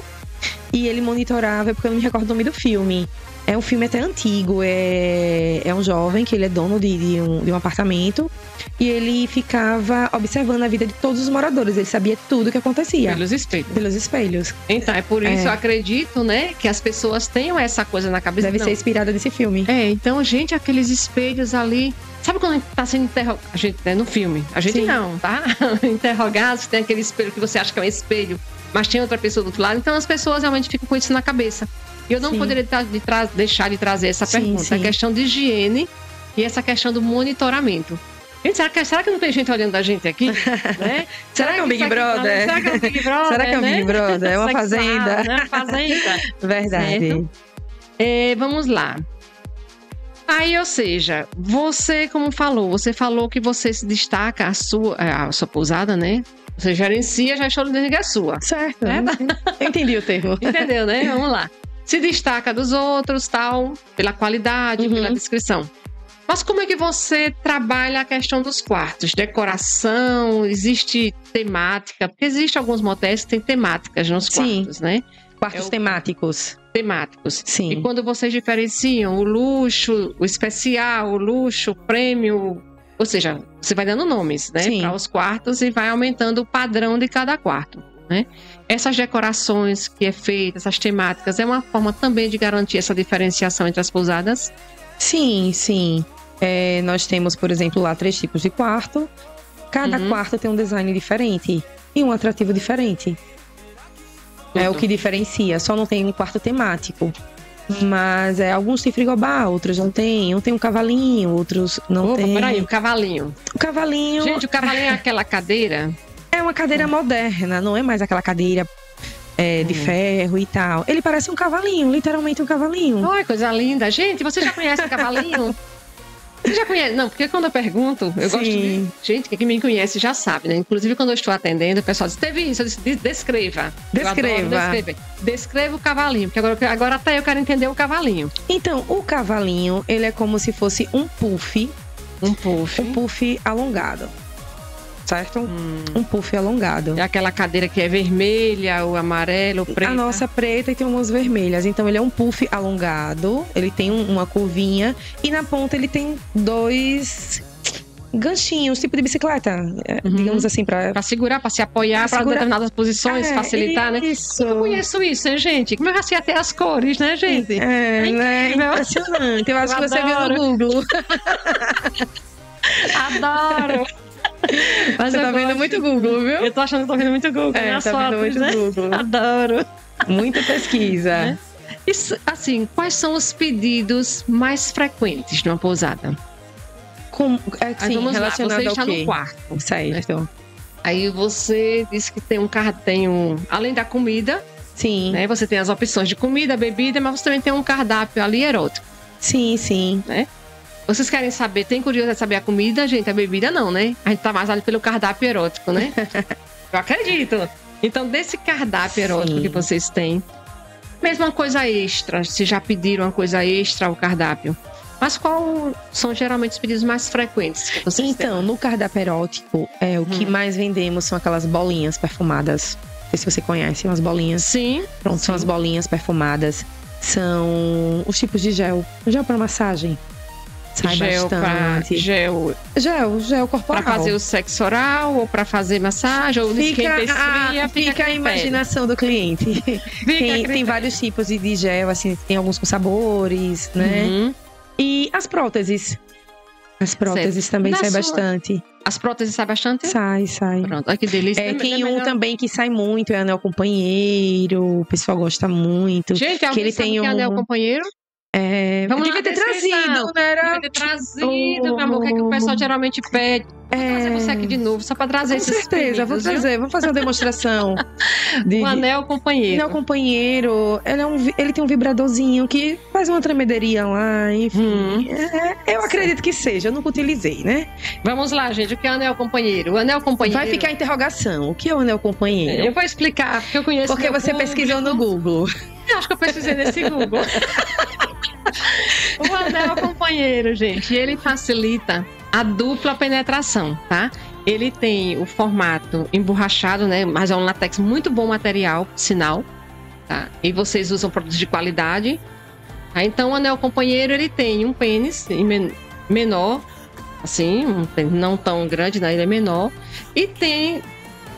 e ele monitorava, porque eu não me recordo o nome do filme. É um filme até antigo, é um jovem que ele é dono de um apartamento e ele ficava observando a vida de todos os moradores, ele sabia tudo o que acontecia. Pelos espelhos.
Então, é por isso eu acredito, né, que as pessoas tenham essa coisa na cabeça.
Deve ser inspirada nesse filme.
Então, gente, aqueles espelhos ali... Sabe quando a gente tá sendo interrogado? A gente, no filme. A gente não, tá? Interrogados, tem aquele espelho que você acha que é um espelho, mas tem outra pessoa do outro lado. Então, as pessoas realmente ficam com isso na cabeça. E eu não poderia deixar de trazer essa pergunta. A questão de higiene e essa questão do monitoramento. Gente, será que não tem gente olhando a gente aqui? Né?
Será que é um Big Brother?
Será que é um Big Brother?
Será que é um Big Brother? É uma fazenda?
Né? Fazenda.
Verdade.
Vamos lá. Aí, ou seja, você, como falou, que você se destaca a sua pousada, né? Você gerencia, já estou dizendo que é sua.
Certo. Né? Eu entendi o termo.
Entendeu, né? Vamos lá. Se destaca dos outros, tal, pela qualidade, pela descrição. Mas como é que você trabalha a questão dos quartos? Decoração, existe temática? Porque existem alguns motéis que têm temáticas nos quartos, né?
Quartos temáticos.
Temáticos.
Sim.
E quando vocês diferenciam o luxo, o especial, o luxo, o prêmio, Ou seja, você vai dando nomes, né? Para os quartos e vai aumentando o padrão de cada quarto, né? Essas decorações que é feita, essas temáticas, é uma forma também de garantir essa diferenciação entre as pousadas?
Sim, sim. Nós temos, por exemplo, lá 3 tipos de quarto. Cada quarto tem um design diferente e um atrativo diferente. É o que diferencia. Só não tem um quarto temático. Mas alguns têm frigobar, outros não tem. Um tem um cavalinho, outros não tem.
Peraí, o cavalinho.
O cavalinho...
Gente, o cavalinho é aquela cadeira?
É uma cadeira moderna, não é mais aquela cadeira de ferro e tal. Ele parece um cavalinho, literalmente um cavalinho.
Ai, coisa linda. Gente, você já conhece o cavalinho? Você já conhece? Não, porque quando eu pergunto, eu gosto de... Gente, quem me conhece já sabe, né? Inclusive, quando eu estou atendendo, o pessoal diz, teve isso? Eu disse, descreva. Descreva o cavalinho, porque agora até eu quero entender o cavalinho.
Então, o cavalinho, ele é como se fosse um puff.
Um puff.
Um puff alongado. Certo? Um puff alongado.
É aquela cadeira que é vermelha, ou amarela, ou preta.
A nossa preta e tem umas vermelhas. Então, ele é um puff alongado. Ele tem uma curvinha. E na ponta ele tem 2 ganchinhos, tipo de bicicleta. Digamos assim, pra
segurar, pra se apoiar, pra determinadas posições, facilitar,
isso.
Né? Eu conheço isso, hein, gente? Como eu já sei até as cores, né, gente?
É impressionante. Eu acho que você viu no Google.
Adoro!
Mas você tá vendo muito Google, viu?
Eu tô achando que tô vendo muito Google.
Tá vendo muito
né?
Google.
Adoro.
Muita pesquisa.
Isso, assim, quais são os pedidos mais frequentes de uma pousada?
Vamos
relacionado
lá, você
está
no
quarto.
Certo.
Né? Aí você disse que tem além da comida,
sim,
né? Você tem as opções de comida, bebida, mas você também tem um cardápio ali erótico.
Sim, sim.
Né? Vocês querem saber, tem curiosidade de saber a comida, gente? A bebida não, né? A gente tá mais ali pelo cardápio erótico, né? Eu acredito. Então, desse cardápio erótico que vocês têm, mesma coisa extra, se já pediram uma coisa extra ao cardápio. Mas qual são geralmente os pedidos mais frequentes que vocês têm?
Então, no cardápio erótico, o que mais vendemos são aquelas bolinhas perfumadas. Não sei se você conhece, umas bolinhas.
Sim.
Pronto, são as bolinhas perfumadas. São os tipos de gel. Gel para massagem. Sai bastante.
Gel
corporal.
Pra fazer o sexo oral ou pra fazer massagem ou esquenta e esfria.
Fica a imaginação do cliente. Tem vários tipos de gel, assim, tem alguns com sabores, né? E as próteses. As próteses também saem bastante.
As próteses saem bastante?
Sai.
Pronto, olha que delícia.
Tem um também que sai muito, é anel companheiro. O pessoal gosta muito.
Gente, alguém sabe que é anel companheiro?
Devia ter trazido, né?
Devia ter trazido, meu amor, o que é que o pessoal geralmente pede? Vou trazer você aqui de novo, só pra trazer esses pedidos. Com certeza,
vou trazer, vamos fazer uma demonstração.
O anel companheiro.
Anel companheiro, ele tem um vibradorzinho que faz uma tremederia lá, enfim. Eu acredito que seja, eu nunca utilizei, né?
Vamos lá, gente, o que é anel companheiro? O anel companheiro...
Vai ficar a interrogação, o que é o anel companheiro?
Eu vou explicar, porque eu conheço.
Porque você pesquisou no Google.
Eu acho que eu pesquisei nesse Google. O anel companheiro, gente, ele facilita a dupla penetração, tá? Ele tem o formato emborrachado, né? Mas é um látex muito bom material, sinal, tá? E vocês usam produtos de qualidade. Tá? Então, o anel companheiro, ele tem um pênis menor, assim, um pênis não tão grande, né? Ele é menor. E tem,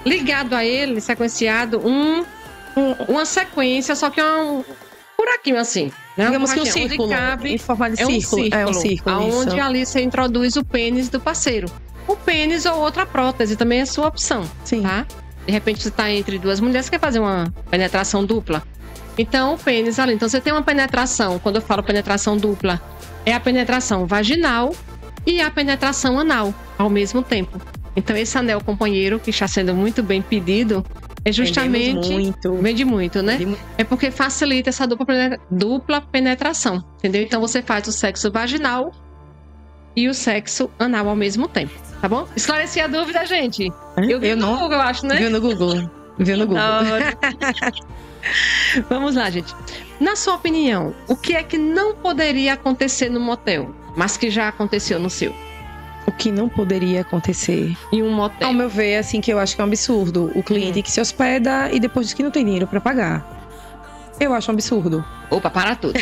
ligado a ele, sequenciado, uma sequência, só que é um buraquinho assim. Né?
Digamos que um círculo, em forma de círculo. É um círculo,
onde ali você introduz o pênis do parceiro. O pênis ou outra prótese também é sua opção.
Sim.
Tá? De repente você está entre duas mulheres, você quer fazer uma penetração dupla. Então, o pênis ali. Então, você tem uma penetração, quando eu falo penetração dupla, é a penetração vaginal e a penetração anal ao mesmo tempo. Então, esse anel companheiro, que está sendo muito bem pedido, é justamente... Vende muito, né? É porque facilita essa dupla penetração, entendeu? Então, você faz o sexo vaginal e o sexo anal ao mesmo tempo, tá bom? Esclareci a dúvida, gente. Eu vi no Google, eu acho, né?
Viu no Google.
Vamos lá, gente. Na sua opinião, o que é que não poderia acontecer no motel, mas que já aconteceu no seu?
O que não poderia acontecer
em um motel?
Ao meu ver, assim, que eu acho que é um absurdo. O cliente que se hospeda e depois diz que não tem dinheiro pra pagar. Eu acho um absurdo.
Opa, para tudo.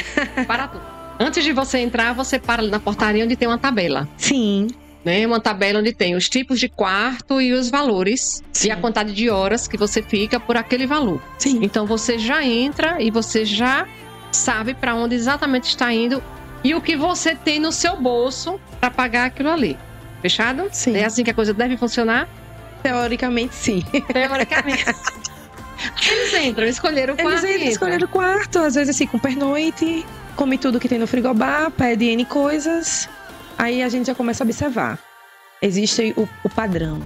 Para tudo. Antes de você entrar, você para ali na portaria onde tem uma tabela.
Sim.
né? Uma tabela onde tem os tipos de quarto e os valores.
Sim.
E a quantidade de horas que você fica por aquele valor.
Sim.
Então você já entra e você já sabe para onde exatamente está indo e o que você tem no seu bolso para pagar aquilo ali. Fechado?
Sim.
É assim que a coisa deve funcionar?
Teoricamente, sim.
Teoricamente. Eles entram, escolheram o quarto.
Eles escolheram o quarto, às vezes assim, com pernoite, come tudo que tem no frigobar, pede N coisas. Aí a gente já começa a observar. Existe o padrão.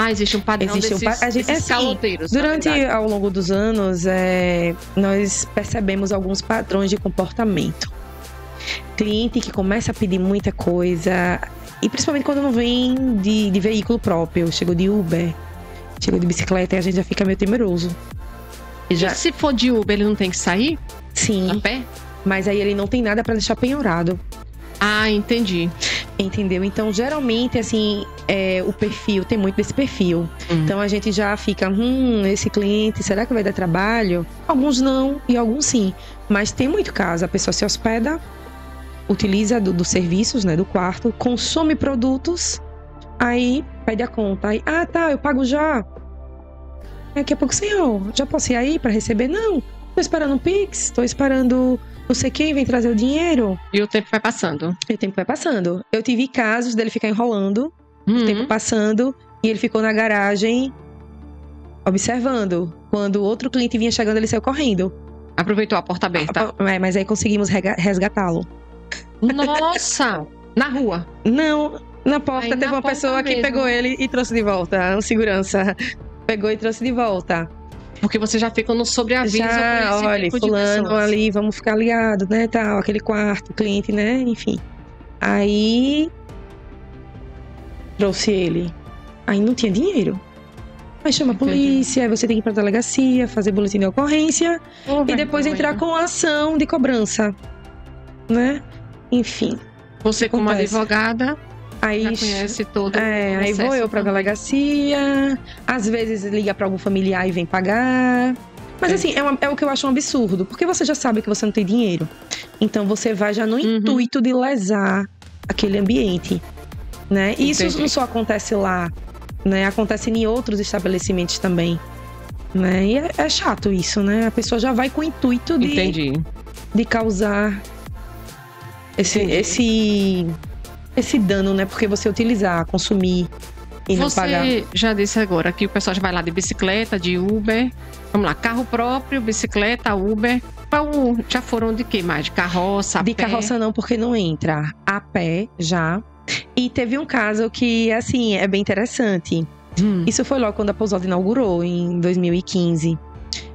Existe um padrão desses caloteiros.
Durante, ao longo dos anos, nós percebemos alguns padrões de comportamento. Cliente que começa a pedir muita coisa, e principalmente quando não vem de veículo próprio, chegou de Uber, chegou de bicicleta, e a gente já fica meio temeroso.
E se for de Uber, ele não tem que sair?
Sim.
A pé?
Mas aí ele não tem nada para deixar penhorado.
Entendi.
Entendeu? Então, geralmente, assim, o perfil, tem muito desse perfil. Então, a gente já fica, esse cliente, será que vai dar trabalho? Alguns não e alguns sim. Mas tem muito caso, a pessoa se hospeda, utiliza dos serviços, né, do quarto, consome produtos, aí pede a conta. Aí, eu pago já. Daqui a pouco, senhor, já posso ir aí para receber? Não, tô esperando um Pix, tô esperando não sei quem vem trazer o dinheiro.
E o tempo vai passando.
Eu tive casos dele ficar enrolando, o tempo passando, e ele ficou na garagem observando. Quando outro cliente vinha chegando, ele saiu correndo.
Aproveitou a porta aberta.
Mas aí conseguimos resgatá-lo.
Nossa! Na rua?
Não, na porta. Teve uma pessoa que pegou ele e trouxe de volta. Um segurança pegou e trouxe de volta.
Porque você já fica no sobreaviso.
Olha, tipo fulano ali, vamos ficar ligado, né, tal, aquele quarto, cliente, né, enfim. Aí trouxe ele. Aí não tinha dinheiro. Aí chama a polícia, aí você tem que ir pra delegacia, fazer boletim de ocorrência e depois entrar com a ação de cobrança, né? Enfim.
Você como advogada,
aí
já conhece todo
aí vou eu pra delegacia, às vezes liga pra algum familiar e vem pagar. Mas assim, é o que eu acho um absurdo, porque você já sabe que você não tem dinheiro. Então você vai já no intuito de lesar aquele ambiente, né? E isso não só acontece lá, né? Acontece em outros estabelecimentos também, né? E é chato isso, né? A pessoa já vai com o intuito de causar esse dano, né? Porque você utilizar, consumir e não pagar.
Você já disse agora que o pessoal já vai lá de bicicleta, de Uber. Vamos lá, carro próprio, bicicleta, Uber. Já foram de quê mais? De carroça, a pé?
De carroça não, porque não entra. A pé, já. E teve um caso que, assim, é bem interessante. Isso foi logo quando a pousada inaugurou, em 2015.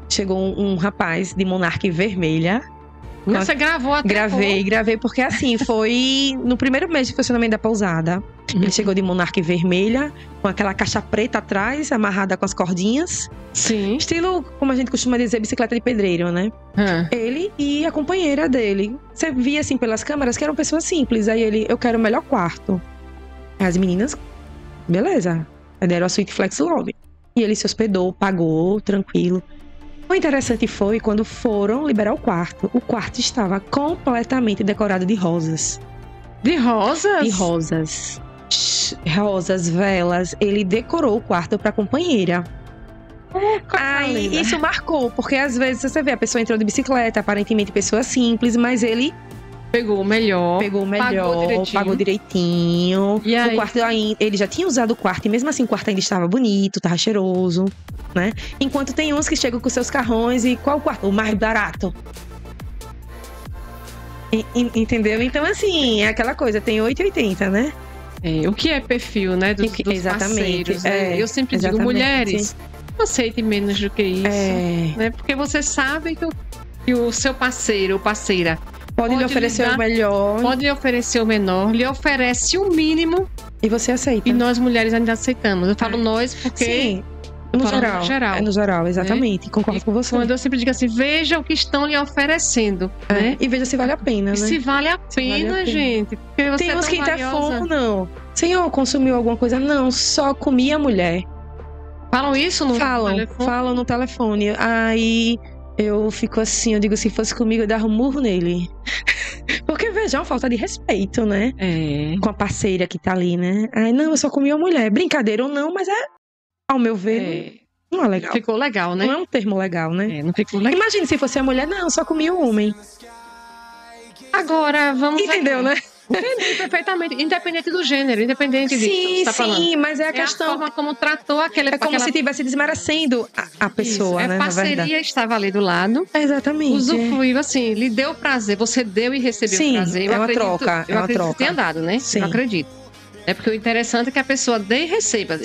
Chegou um rapaz de Monark vermelha.
Você gravou até?
Gravei, porque assim, foi no primeiro mês de funcionamento da pousada. Ele chegou de Monark vermelha, com aquela caixa preta atrás, amarrada com as cordinhas.
Sim.
Estilo, como a gente costuma dizer, bicicleta de pedreiro, né? Ele e a companheira dele. Você via assim pelas câmeras que eram pessoas simples. Aí ele, eu quero o melhor quarto. As meninas, beleza. Aí deram a suíte Flex Lobby. E ele se hospedou, pagou, tranquilo. O interessante foi quando foram liberar o quarto. O quarto estava completamente decorado de rosas.
De rosas?
De rosas. Rosas, velas. Ele decorou o quarto para a companheira. Aí isso marcou, porque às vezes você vê a pessoa entrou de bicicleta, aparentemente pessoa simples, mas ele
pegou o melhor,
pagou direitinho.
E aí?
O quarto, ele já tinha usado o quarto e mesmo assim o quarto ainda estava bonito, estava cheiroso, né? Enquanto tem uns que chegam com seus carrões e qual o quarto? O mais barato. Entendeu? Então assim, é aquela coisa, tem 8,80, né?
O que é perfil, né? Dos
exatamente.
Parceiros, né? Eu sempre digo, mulheres, não aceite menos do que isso. Né? Porque você sabe que o seu parceiro ou parceira
pode lhe oferecer o melhor.
Pode lhe oferecer o menor, lhe oferece o mínimo.
E você aceita.
E nós mulheres ainda aceitamos. Eu falo nós porque...
Sim, no geral. No geral, exatamente. Concordo com você.
Quando eu sempre digo assim, veja o que estão lhe oferecendo. Né?
E veja se vale a pena, né?
Se vale a pena, gente. Porque você
tem uns que interfomam, não. Senhor, consumiu alguma coisa? Não, só comi a mulher.
Falam isso no telefone?
Falam no telefone. Aí eu fico assim, eu digo, se fosse comigo, eu dava um murro nele. Porque, veja, é uma falta de respeito, né? Com a parceira que tá ali, né? Ai, não, eu só comi uma mulher. Brincadeira ou não, mas ao meu ver, não é legal.
Ficou legal, né?
Não é um termo legal, né?
Não ficou legal.
Imagine se fosse a mulher, não, só comi o homem.
Agora, vamos...
Entendeu, né?
Entendi perfeitamente. Independente do gênero, independente disso que você tá falando.
Sim, mas é a questão...
a forma como tratou aquele...
É como se estivesse desmerecendo a pessoa,
isso,
né?
Parceria estava ali do lado.
Exatamente.
Usufruiu, assim, lhe deu prazer. Você deu e recebeu prazer.
É uma troca.
Eu acredito que tenha dado, né?
Sim.
Eu acredito. É porque o interessante é que a pessoa dê e receba.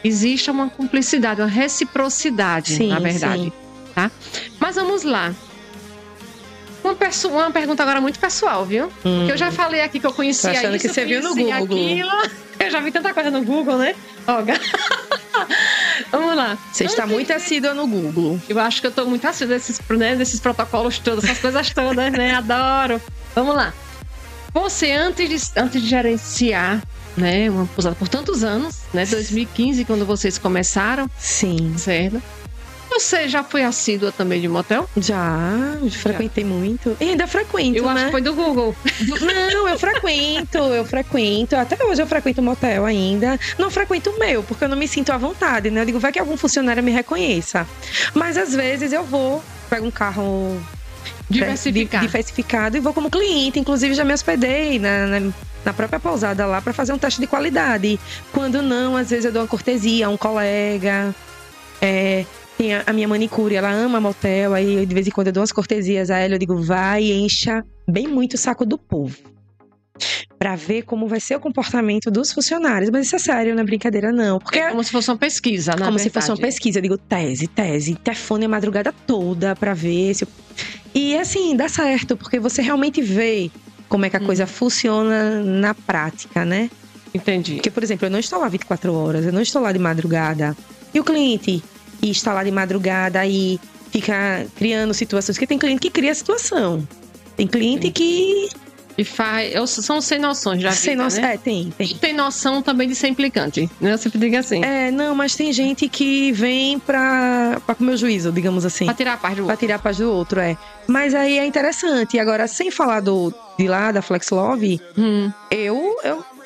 Exista uma cumplicidade, uma reciprocidade, na verdade. Tá? Mas vamos lá. Uma pergunta agora muito pessoal, viu? Porque eu já falei aqui que eu conhecia isso.
Achando que você viu no Google.
Aquilo. Eu já vi tanta coisa no Google, né? Vamos lá.
Você está muito assídua no Google.
Eu acho que eu estou muito assídua desses protocolos todos, essas coisas todas, né? Adoro. Vamos lá. Você, antes de gerenciar, né, uma pousada por tantos anos, né? 2015, quando vocês começaram.
Sim.
Certo? Você já foi assídua também de motel?
Já frequentei muito. E ainda frequento,
Eu acho que foi do Google.
Não, eu frequento. Até hoje eu frequento motel ainda. Não frequento o meu, porque eu não me sinto à vontade, né? Eu digo, vai que algum funcionário me reconheça. Mas às vezes eu vou, pego um carro diversificado e vou como cliente. Inclusive já me hospedei na própria pousada lá para fazer um teste de qualidade. Quando não, às vezes eu dou uma cortesia a um colega. Tem a minha manicure, ela ama motel, aí de vez em quando eu dou umas cortesias a ela, eu digo, vai, encha bem muito o saco do povo, pra ver como vai ser o comportamento dos funcionários. Mas isso é sério, não é brincadeira não. Porque
é como se fosse uma pesquisa, na
Como
verdade.
se fosse uma pesquisa, eu digo, tese, telefone a madrugada toda pra ver se... E assim, dá certo, porque você realmente vê como é que a coisa funciona na prática, né?
Entendi.
Porque, por exemplo, eu não estou lá 24 horas, eu não estou lá de madrugada. E o cliente... E está lá de madrugada e fica criando situações. Porque tem cliente que cria situação. Tem cliente que...
E faz... São sem noções, já
sem noção, né? Tem.
Tem noção também de ser implicante, né? Eu sempre digo assim.
Não, mas tem gente que vem pra comer o juízo, digamos assim.
Pra tirar a paz do outro.
Pra tirar a paz do outro, Mas aí é interessante. Agora, sem falar de lá, da Flex Love, eu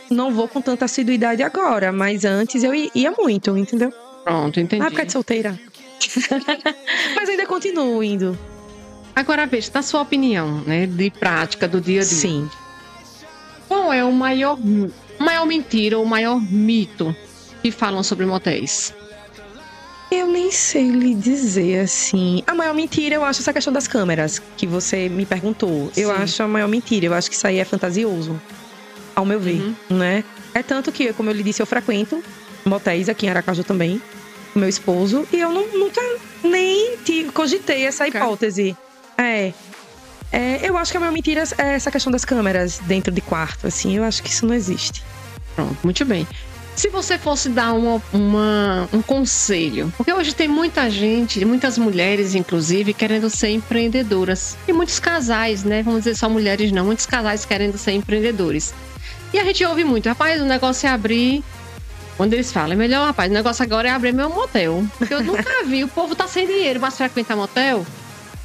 não vou com tanta assiduidade agora. Mas antes eu ia muito, entendeu?
Pronto, entendi.
Na época de solteira. Mas ainda continuo indo.
Agora, veja, na sua opinião, né, de prática do dia a dia.
Sim.
Qual é o maior mentira ou o maior mito que falam sobre motéis?
Eu nem sei lhe dizer, assim. A maior mentira, eu acho essa questão das câmeras, que você me perguntou. Eu acho a maior mentira. Eu acho que isso aí é fantasioso, ao meu ver, né? É tanto que, como eu lhe disse, eu frequento motéis aqui em Aracaju também, com meu esposo, e eu nunca nem cogitei essa hipótese. Eu acho que a maior mentira é essa questão das câmeras dentro de quarto, assim, eu acho que isso não existe.
Pronto, muito bem. Se você fosse dar um conselho, porque hoje tem muita gente, muitas mulheres, inclusive, querendo ser empreendedoras. E muitos casais, né? Vamos dizer só mulheres não, muitos casais querendo ser empreendedores. E a gente ouve muito, rapaz, o negócio é abrir... Quando eles falam, é melhor, rapaz, o negócio agora é abrir meu motel. Porque eu nunca vi, o povo tá sem dinheiro, mas frequentar motel.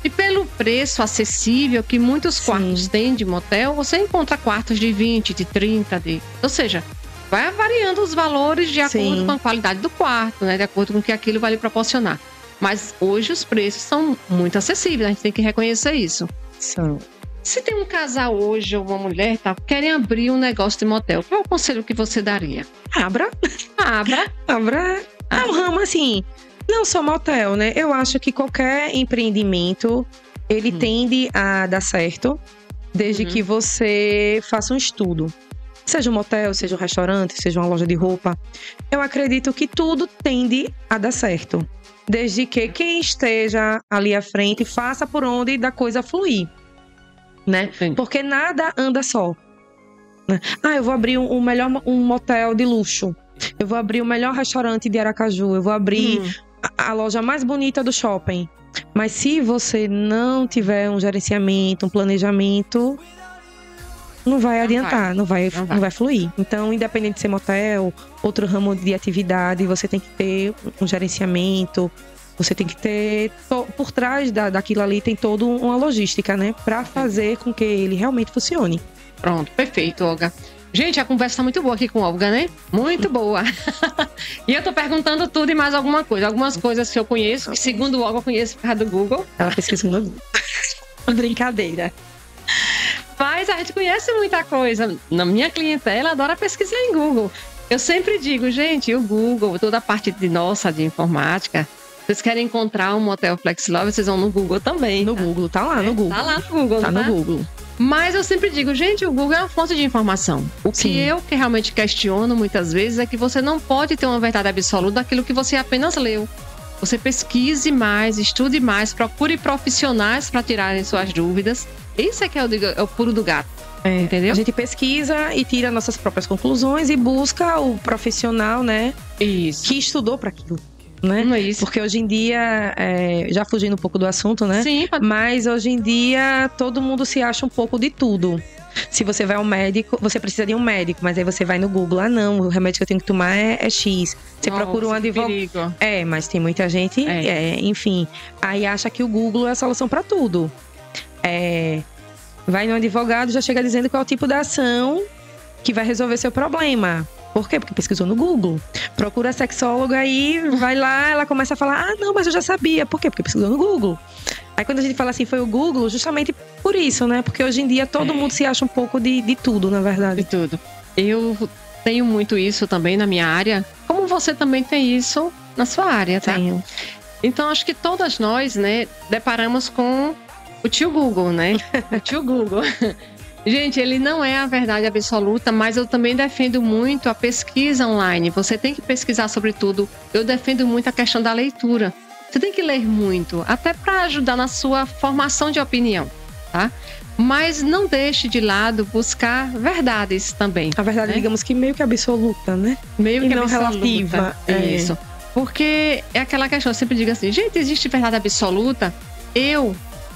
E pelo preço acessível que muitos quartos têm de motel, você encontra quartos de 20, de 30, ou seja, vai variando os valores de acordo com a qualidade do quarto, né? De acordo com o que aquilo vai lhe proporcionar. Mas hoje os preços são muito acessíveis, a gente tem que reconhecer isso. Se tem um casal hoje, ou uma mulher, querem abrir um negócio de motel, qual é o conselho que você daria?
Abra. É um ramo assim, não só motel, né? Eu acho que qualquer empreendimento, ele tende a dar certo, desde que você faça um estudo. Seja um motel, seja um restaurante, seja uma loja de roupa. Eu acredito que tudo tende a dar certo. Desde que quem esteja ali à frente faça por onde da coisa fluir. Né? Porque nada anda só. Eu vou abrir um motel de luxo. Eu vou abrir o melhor restaurante de Aracaju. Eu vou abrir a loja mais bonita do shopping. Mas se você não tiver um gerenciamento, um planejamento, não vai adiantar, não vai fluir. Então, independente de ser motel, outro ramo de atividade, você tem que ter um gerenciamento, Você tem que ter, por trás daquilo ali, tem toda uma logística, né? Pra fazer com que ele realmente funcione.
Pronto, perfeito, Olga. Gente, a conversa tá muito boa aqui com a Olga, né? Muito boa. E eu tô perguntando tudo e mais alguma coisa. Algumas coisas que eu conheço, que segundo Olga eu conheço por causa do Google.
Ela pesquisa no Google. Brincadeira.
Mas a gente conhece muita coisa. Na minha clientela, adora pesquisar em Google. Eu sempre digo, gente, o Google, toda a parte de informática, vocês querem encontrar um motel FlexLove, vocês vão no Google também.
No Google, tá lá no Google.
Tá lá no Google,
tá? No Google.
Mas eu sempre digo, gente, o Google é uma fonte de informação. O que eu realmente questiono muitas vezes é que você não pode ter uma verdade absoluta daquilo que você apenas leu. Você pesquise mais, estude mais, procure profissionais para tirarem suas dúvidas. Isso é que é o pulo do gato. Entendeu?
A gente pesquisa e tira nossas próprias conclusões e busca o profissional, né?
Isso.
Que estudou para aquilo. Né?
Não é isso.
Porque hoje em dia, já fugindo um pouco do assunto, né?
Sim.
Mas hoje em dia, todo mundo se acha um pouco de tudo. Se você vai ao médico, você precisa de um médico, mas aí você vai no Google, não, o remédio que eu tenho que tomar é X. Você procura um advogado. Mas tem muita gente, enfim, aí acha que o Google é a solução para tudo. Vai no advogado, já chega dizendo qual é o tipo da ação que vai resolver seu problema. Por quê? Porque pesquisou no Google. Procura a sexóloga aí, vai lá, ela começa a falar, não, mas eu já sabia. Por quê? Porque pesquisou no Google. Aí quando a gente fala assim, foi o Google, justamente por isso, né? Porque hoje em dia todo mundo se acha um pouco de tudo, na verdade.
De tudo. Eu tenho muito isso também na minha área, como você também tem isso na sua área, tá?
Tenho.
Então acho que todas nós, né, deparamos com o tio Google, né? O tio Google. Gente, ele não é a verdade absoluta, mas eu também defendo muito a pesquisa online. Você tem que pesquisar sobre tudo. Eu defendo muito a questão da leitura. Você tem que ler muito, até para ajudar na sua formação de opinião, tá? Mas não deixe de lado buscar verdades também.
A verdade, né? Digamos que meio que absoluta, né?
Meio que
não
absoluta.
Relativa.
Isso. Porque é aquela questão, eu sempre digo assim, gente, existe verdade absoluta?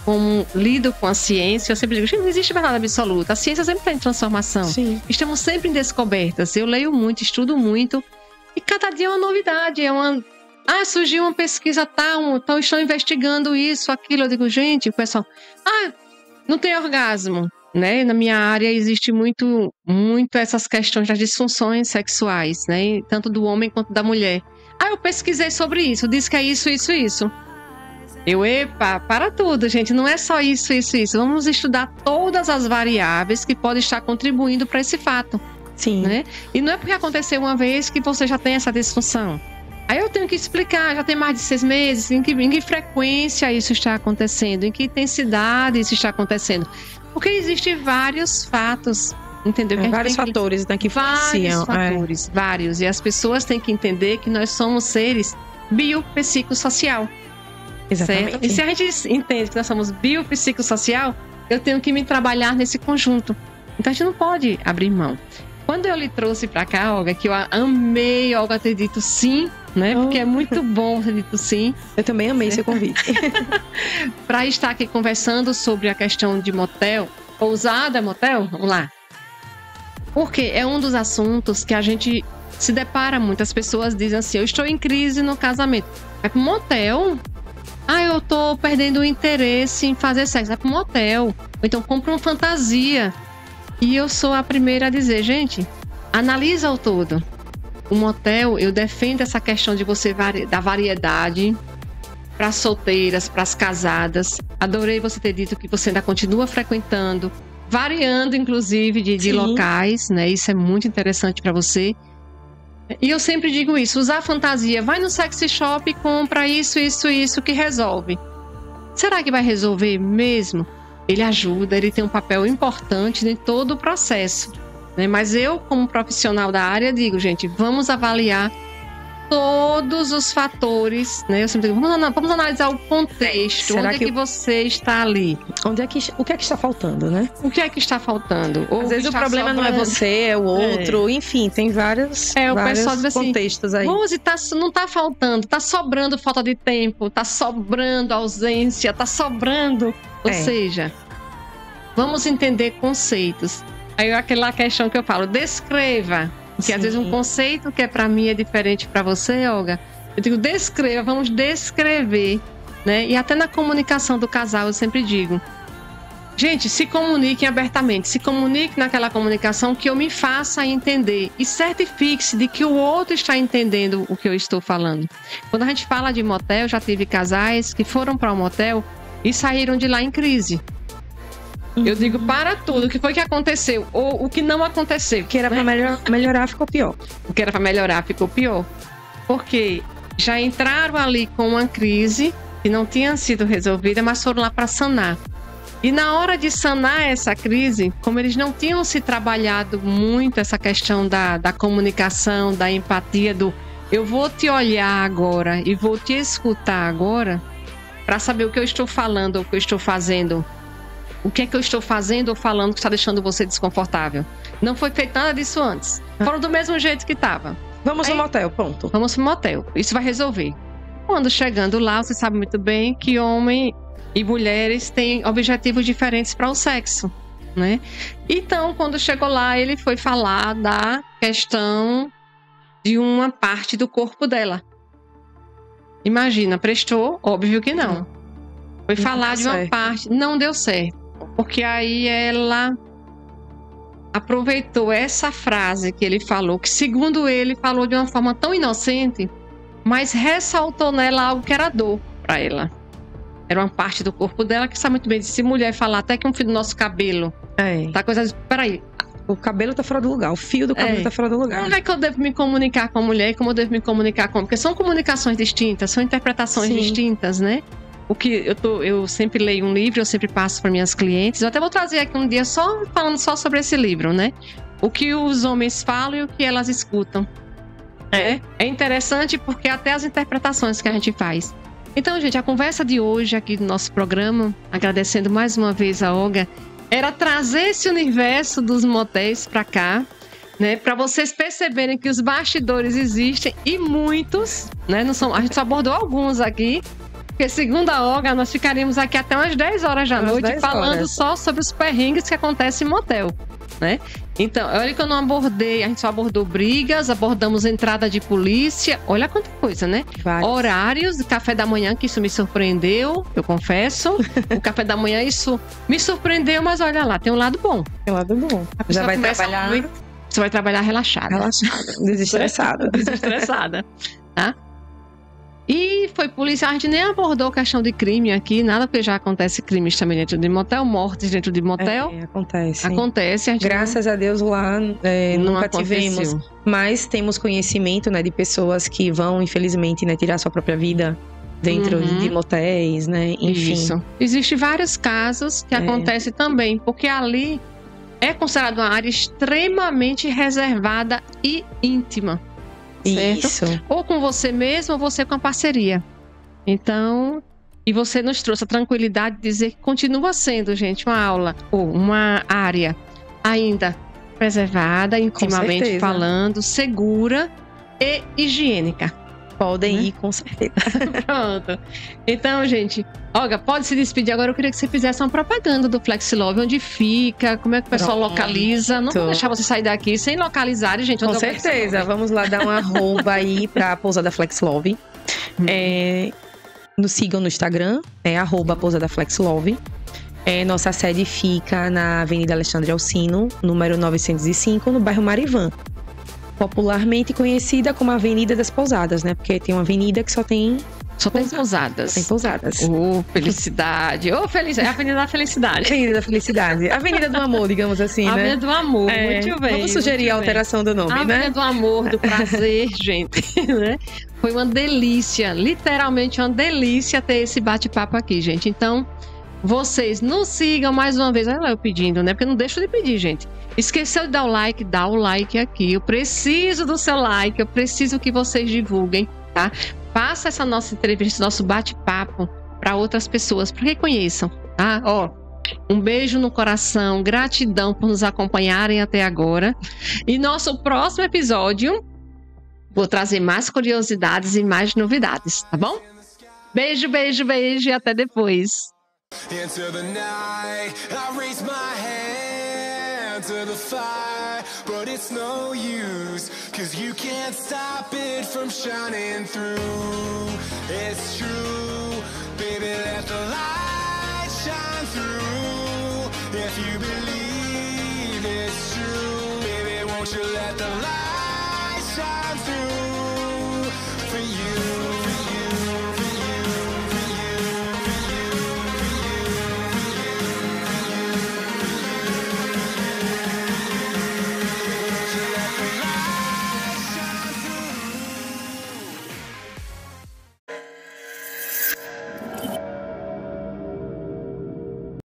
Como lido com a ciência, eu sempre digo, gente, não existe verdade absoluta. A ciência sempre está em transformação.
Sim.
Estamos sempre em descobertas. Eu leio muito, estudo muito. E cada dia é uma novidade. Surgiu uma pesquisa tal, então estão investigando isso, aquilo. Eu digo, gente, o pessoal, não tem orgasmo, né? Na minha área existe muito essas questões das disfunções sexuais, né? Tanto do homem quanto da mulher. Eu pesquisei sobre isso, diz que é isso, isso, isso. Para tudo, gente. Não é só isso, isso, isso. Vamos estudar todas as variáveis que podem estar contribuindo para esse fato.
Sim.
Né? E não é porque aconteceu uma vez que você já tem essa disfunção. Aí eu tenho que explicar, já tem mais de 6 meses, em que frequência isso está acontecendo, em que intensidade isso está acontecendo. Porque existem vários fatos, entendeu?
Vários fatores, né, que influenciam.
Vários. E as pessoas têm que entender que nós somos seres biopsicossocial.
Exatamente.
Certo? E se a gente entende que nós somos biopsicossocial, eu tenho que me trabalhar nesse conjunto. Então a gente não pode abrir mão. Quando eu lhe trouxe para cá, Olga, que eu amei, Olga, ter dito sim, né? Porque é muito bom ter dito sim.
Eu também amei seu convite.
Para estar aqui conversando sobre a questão de motel, pousada, motel, vamos lá. Porque é um dos assuntos que a gente se depara muito. As pessoas dizem assim, eu estou em crise no casamento. Vai para um motel? Eu tô perdendo o interesse em fazer sexo. Vai para um motel. Ou então compra uma fantasia. E eu sou a primeira a dizer, gente, analisa o todo. O motel, eu defendo essa questão de você dar variedade para as solteiras, para as casadas. Adorei você ter dito que você ainda continua frequentando, variando, inclusive, de locais, né? Isso é muito interessante para você. E eu sempre digo isso, usar fantasia. Vai no sexy shop e compra isso, isso, isso, que resolve. Será que vai resolver mesmo? Ele ajuda, ele tem um papel importante em todo o processo, né? Mas eu, como profissional da área, digo, gente, vamos avaliar todos os fatores, né? Eu sempre digo, vamos analisar o contexto. Onde é que você está ali?
O que é que está faltando, né?
O que é que está faltando?
Às vezes o problema não é você, é o outro. Enfim, tem vários contextos aí.
Rose, não está faltando, está sobrando falta de tempo, está sobrando ausência, está sobrando. Ou seja, vamos entender conceitos. Aí aquela questão que eu falo, descreva. Porque às vezes um conceito que é para mim é diferente para você, Olga. Eu digo, descreva, vamos descrever, né? E até na comunicação do casal eu sempre digo, gente, se comuniquem abertamente, se comunique naquela comunicação que eu me faça entender e certifique-se de que o outro está entendendo o que eu estou falando. Quando a gente fala de motel, já tive casais que foram para um motel e saíram de lá em crise. Eu digo, para tudo, o que foi que aconteceu? Ou o que não aconteceu?
O que era para melhorar ficou pior.
O que era para melhorar ficou pior. Porque já entraram ali com uma crise que não tinha sido resolvida, mas foram lá para sanar. E na hora de sanar essa crise, como eles não tinham se trabalhado muito essa questão da comunicação, da empatia, do eu vou te olhar agora e vou te escutar agora para saber o que eu estou falando, o que eu estou fazendo, o que é que eu estou fazendo ou falando que está deixando você desconfortável. Não foi feito nada disso antes. Foram do mesmo jeito que estava.
Vamos no motel, ponto.
Vamos no motel. Isso vai resolver. Quando chegando lá, você sabe muito bem que homem e mulheres têm objetivos diferentes para o sexo, né? Então, quando chegou lá, ele foi falar da questão de uma parte do corpo dela. Imagina, prestou? Óbvio que não. Foi falar de uma parte, não deu certo. Porque aí ela aproveitou essa frase que ele falou, que segundo ele falou de uma forma tão inocente, mas ressaltou nela algo que era dor para ela. Era uma parte do corpo dela que sabe muito bem. Se mulher falar até que um fio do nosso cabelo. Tá coisa. Peraí.
O cabelo tá fora do lugar. O fio do cabelo tá fora do lugar.
Como é que eu devo me comunicar com a mulher e como eu devo me comunicar com. Porque são comunicações distintas, são interpretações distintas, né? O que eu sempre leio um livro, eu sempre passo para minhas clientes. Eu até vou trazer aqui um dia falando só sobre esse livro, né? O que os homens falam e o que elas escutam. É interessante porque até as interpretações que a gente faz. Então, gente, a conversa de hoje aqui do nosso programa, agradecendo mais uma vez a Olga, era trazer esse universo dos motéis para cá, né? Para vocês perceberem que os bastidores existem e muitos, né? Não são, a gente só abordou alguns aqui, porque segundo a Olga, nós ficaríamos aqui até umas 10 horas da noite falando só sobre os perrengues que acontecem em motel, né? Então, olha que eu não abordei, a gente só abordou brigas, abordamos entrada de polícia, olha quanta coisa, né? Vários. Horários, café da manhã, que isso me surpreendeu, eu confesso. O café da manhã, isso me surpreendeu, mas olha lá, tem um lado bom.
Tem um lado bom. Já vai trabalhar...
Muito, você vai trabalhar relaxada.
Desestressada.
Desestressada, tá? E foi polícia, a gente nem abordou questão de crime aqui, nada, porque já acontece crimes também dentro de motel, mortes dentro de motel.
Acontece.
Acontece.
Graças a Deus lá nunca tivemos, mas temos conhecimento, né, de pessoas que vão, infelizmente, né, tirar sua própria vida dentro de motéis, né, enfim. Isso.
Existem vários casos que acontecem também, porque ali é considerada uma área extremamente reservada e íntima. Certo?
Isso.
Ou com você mesmo, ou você com a parceria. Então, e você nos trouxe a tranquilidade de dizer que continua sendo, gente, uma aula ou uma área ainda preservada, intimamente falando, segura e higiênica.
Podem ir, com certeza.
Pronto. Então, gente, Olga, pode se despedir agora. Eu queria que você fizesse uma propaganda do Flexlove. Onde fica, como é que o pessoal localiza. Não vou deixar você sair daqui sem localizar, gente.
Com certeza. Vamos lá dar um arroba aí pra Pousada Flexlove. Nos sigam no Instagram, @Pousada Flexlove. Nossa sede fica na Avenida Alexandre Alcino, número 905, no bairro Marivan. Popularmente conhecida como Avenida das Pousadas, né? Porque tem uma avenida que só tem
pousadas.
Tem pousadas.
Felicidade. Felicidade. É a Avenida da Felicidade.
Avenida da Felicidade. Avenida do Amor, digamos assim, né?
Avenida do Amor, muito bem.
Vamos sugerir a alteração do nome, né?
Avenida do Amor, do prazer, gente. Né? Foi uma delícia, literalmente uma delícia ter esse bate-papo aqui, gente. Então, vocês nos sigam mais uma vez. Olha lá eu pedindo, né? Porque eu não deixo de pedir, gente. Esqueceu de dar o like? Dá o like aqui. Eu preciso do seu like. Eu preciso que vocês divulguem, tá? Passa essa nossa entrevista, nosso bate-papo para outras pessoas, para que conheçam, tá? Um beijo no coração. Gratidão por nos acompanharem até agora. E nosso próximo episódio, vou trazer mais curiosidades e mais novidades, tá bom? Beijo, beijo, beijo e até depois. Into the night, I raise my hand
to the fire, but it's no use, 'cause you can't stop it from shining through. It's true, baby, let the light shine through. If you believe it's true, baby, won't you let the light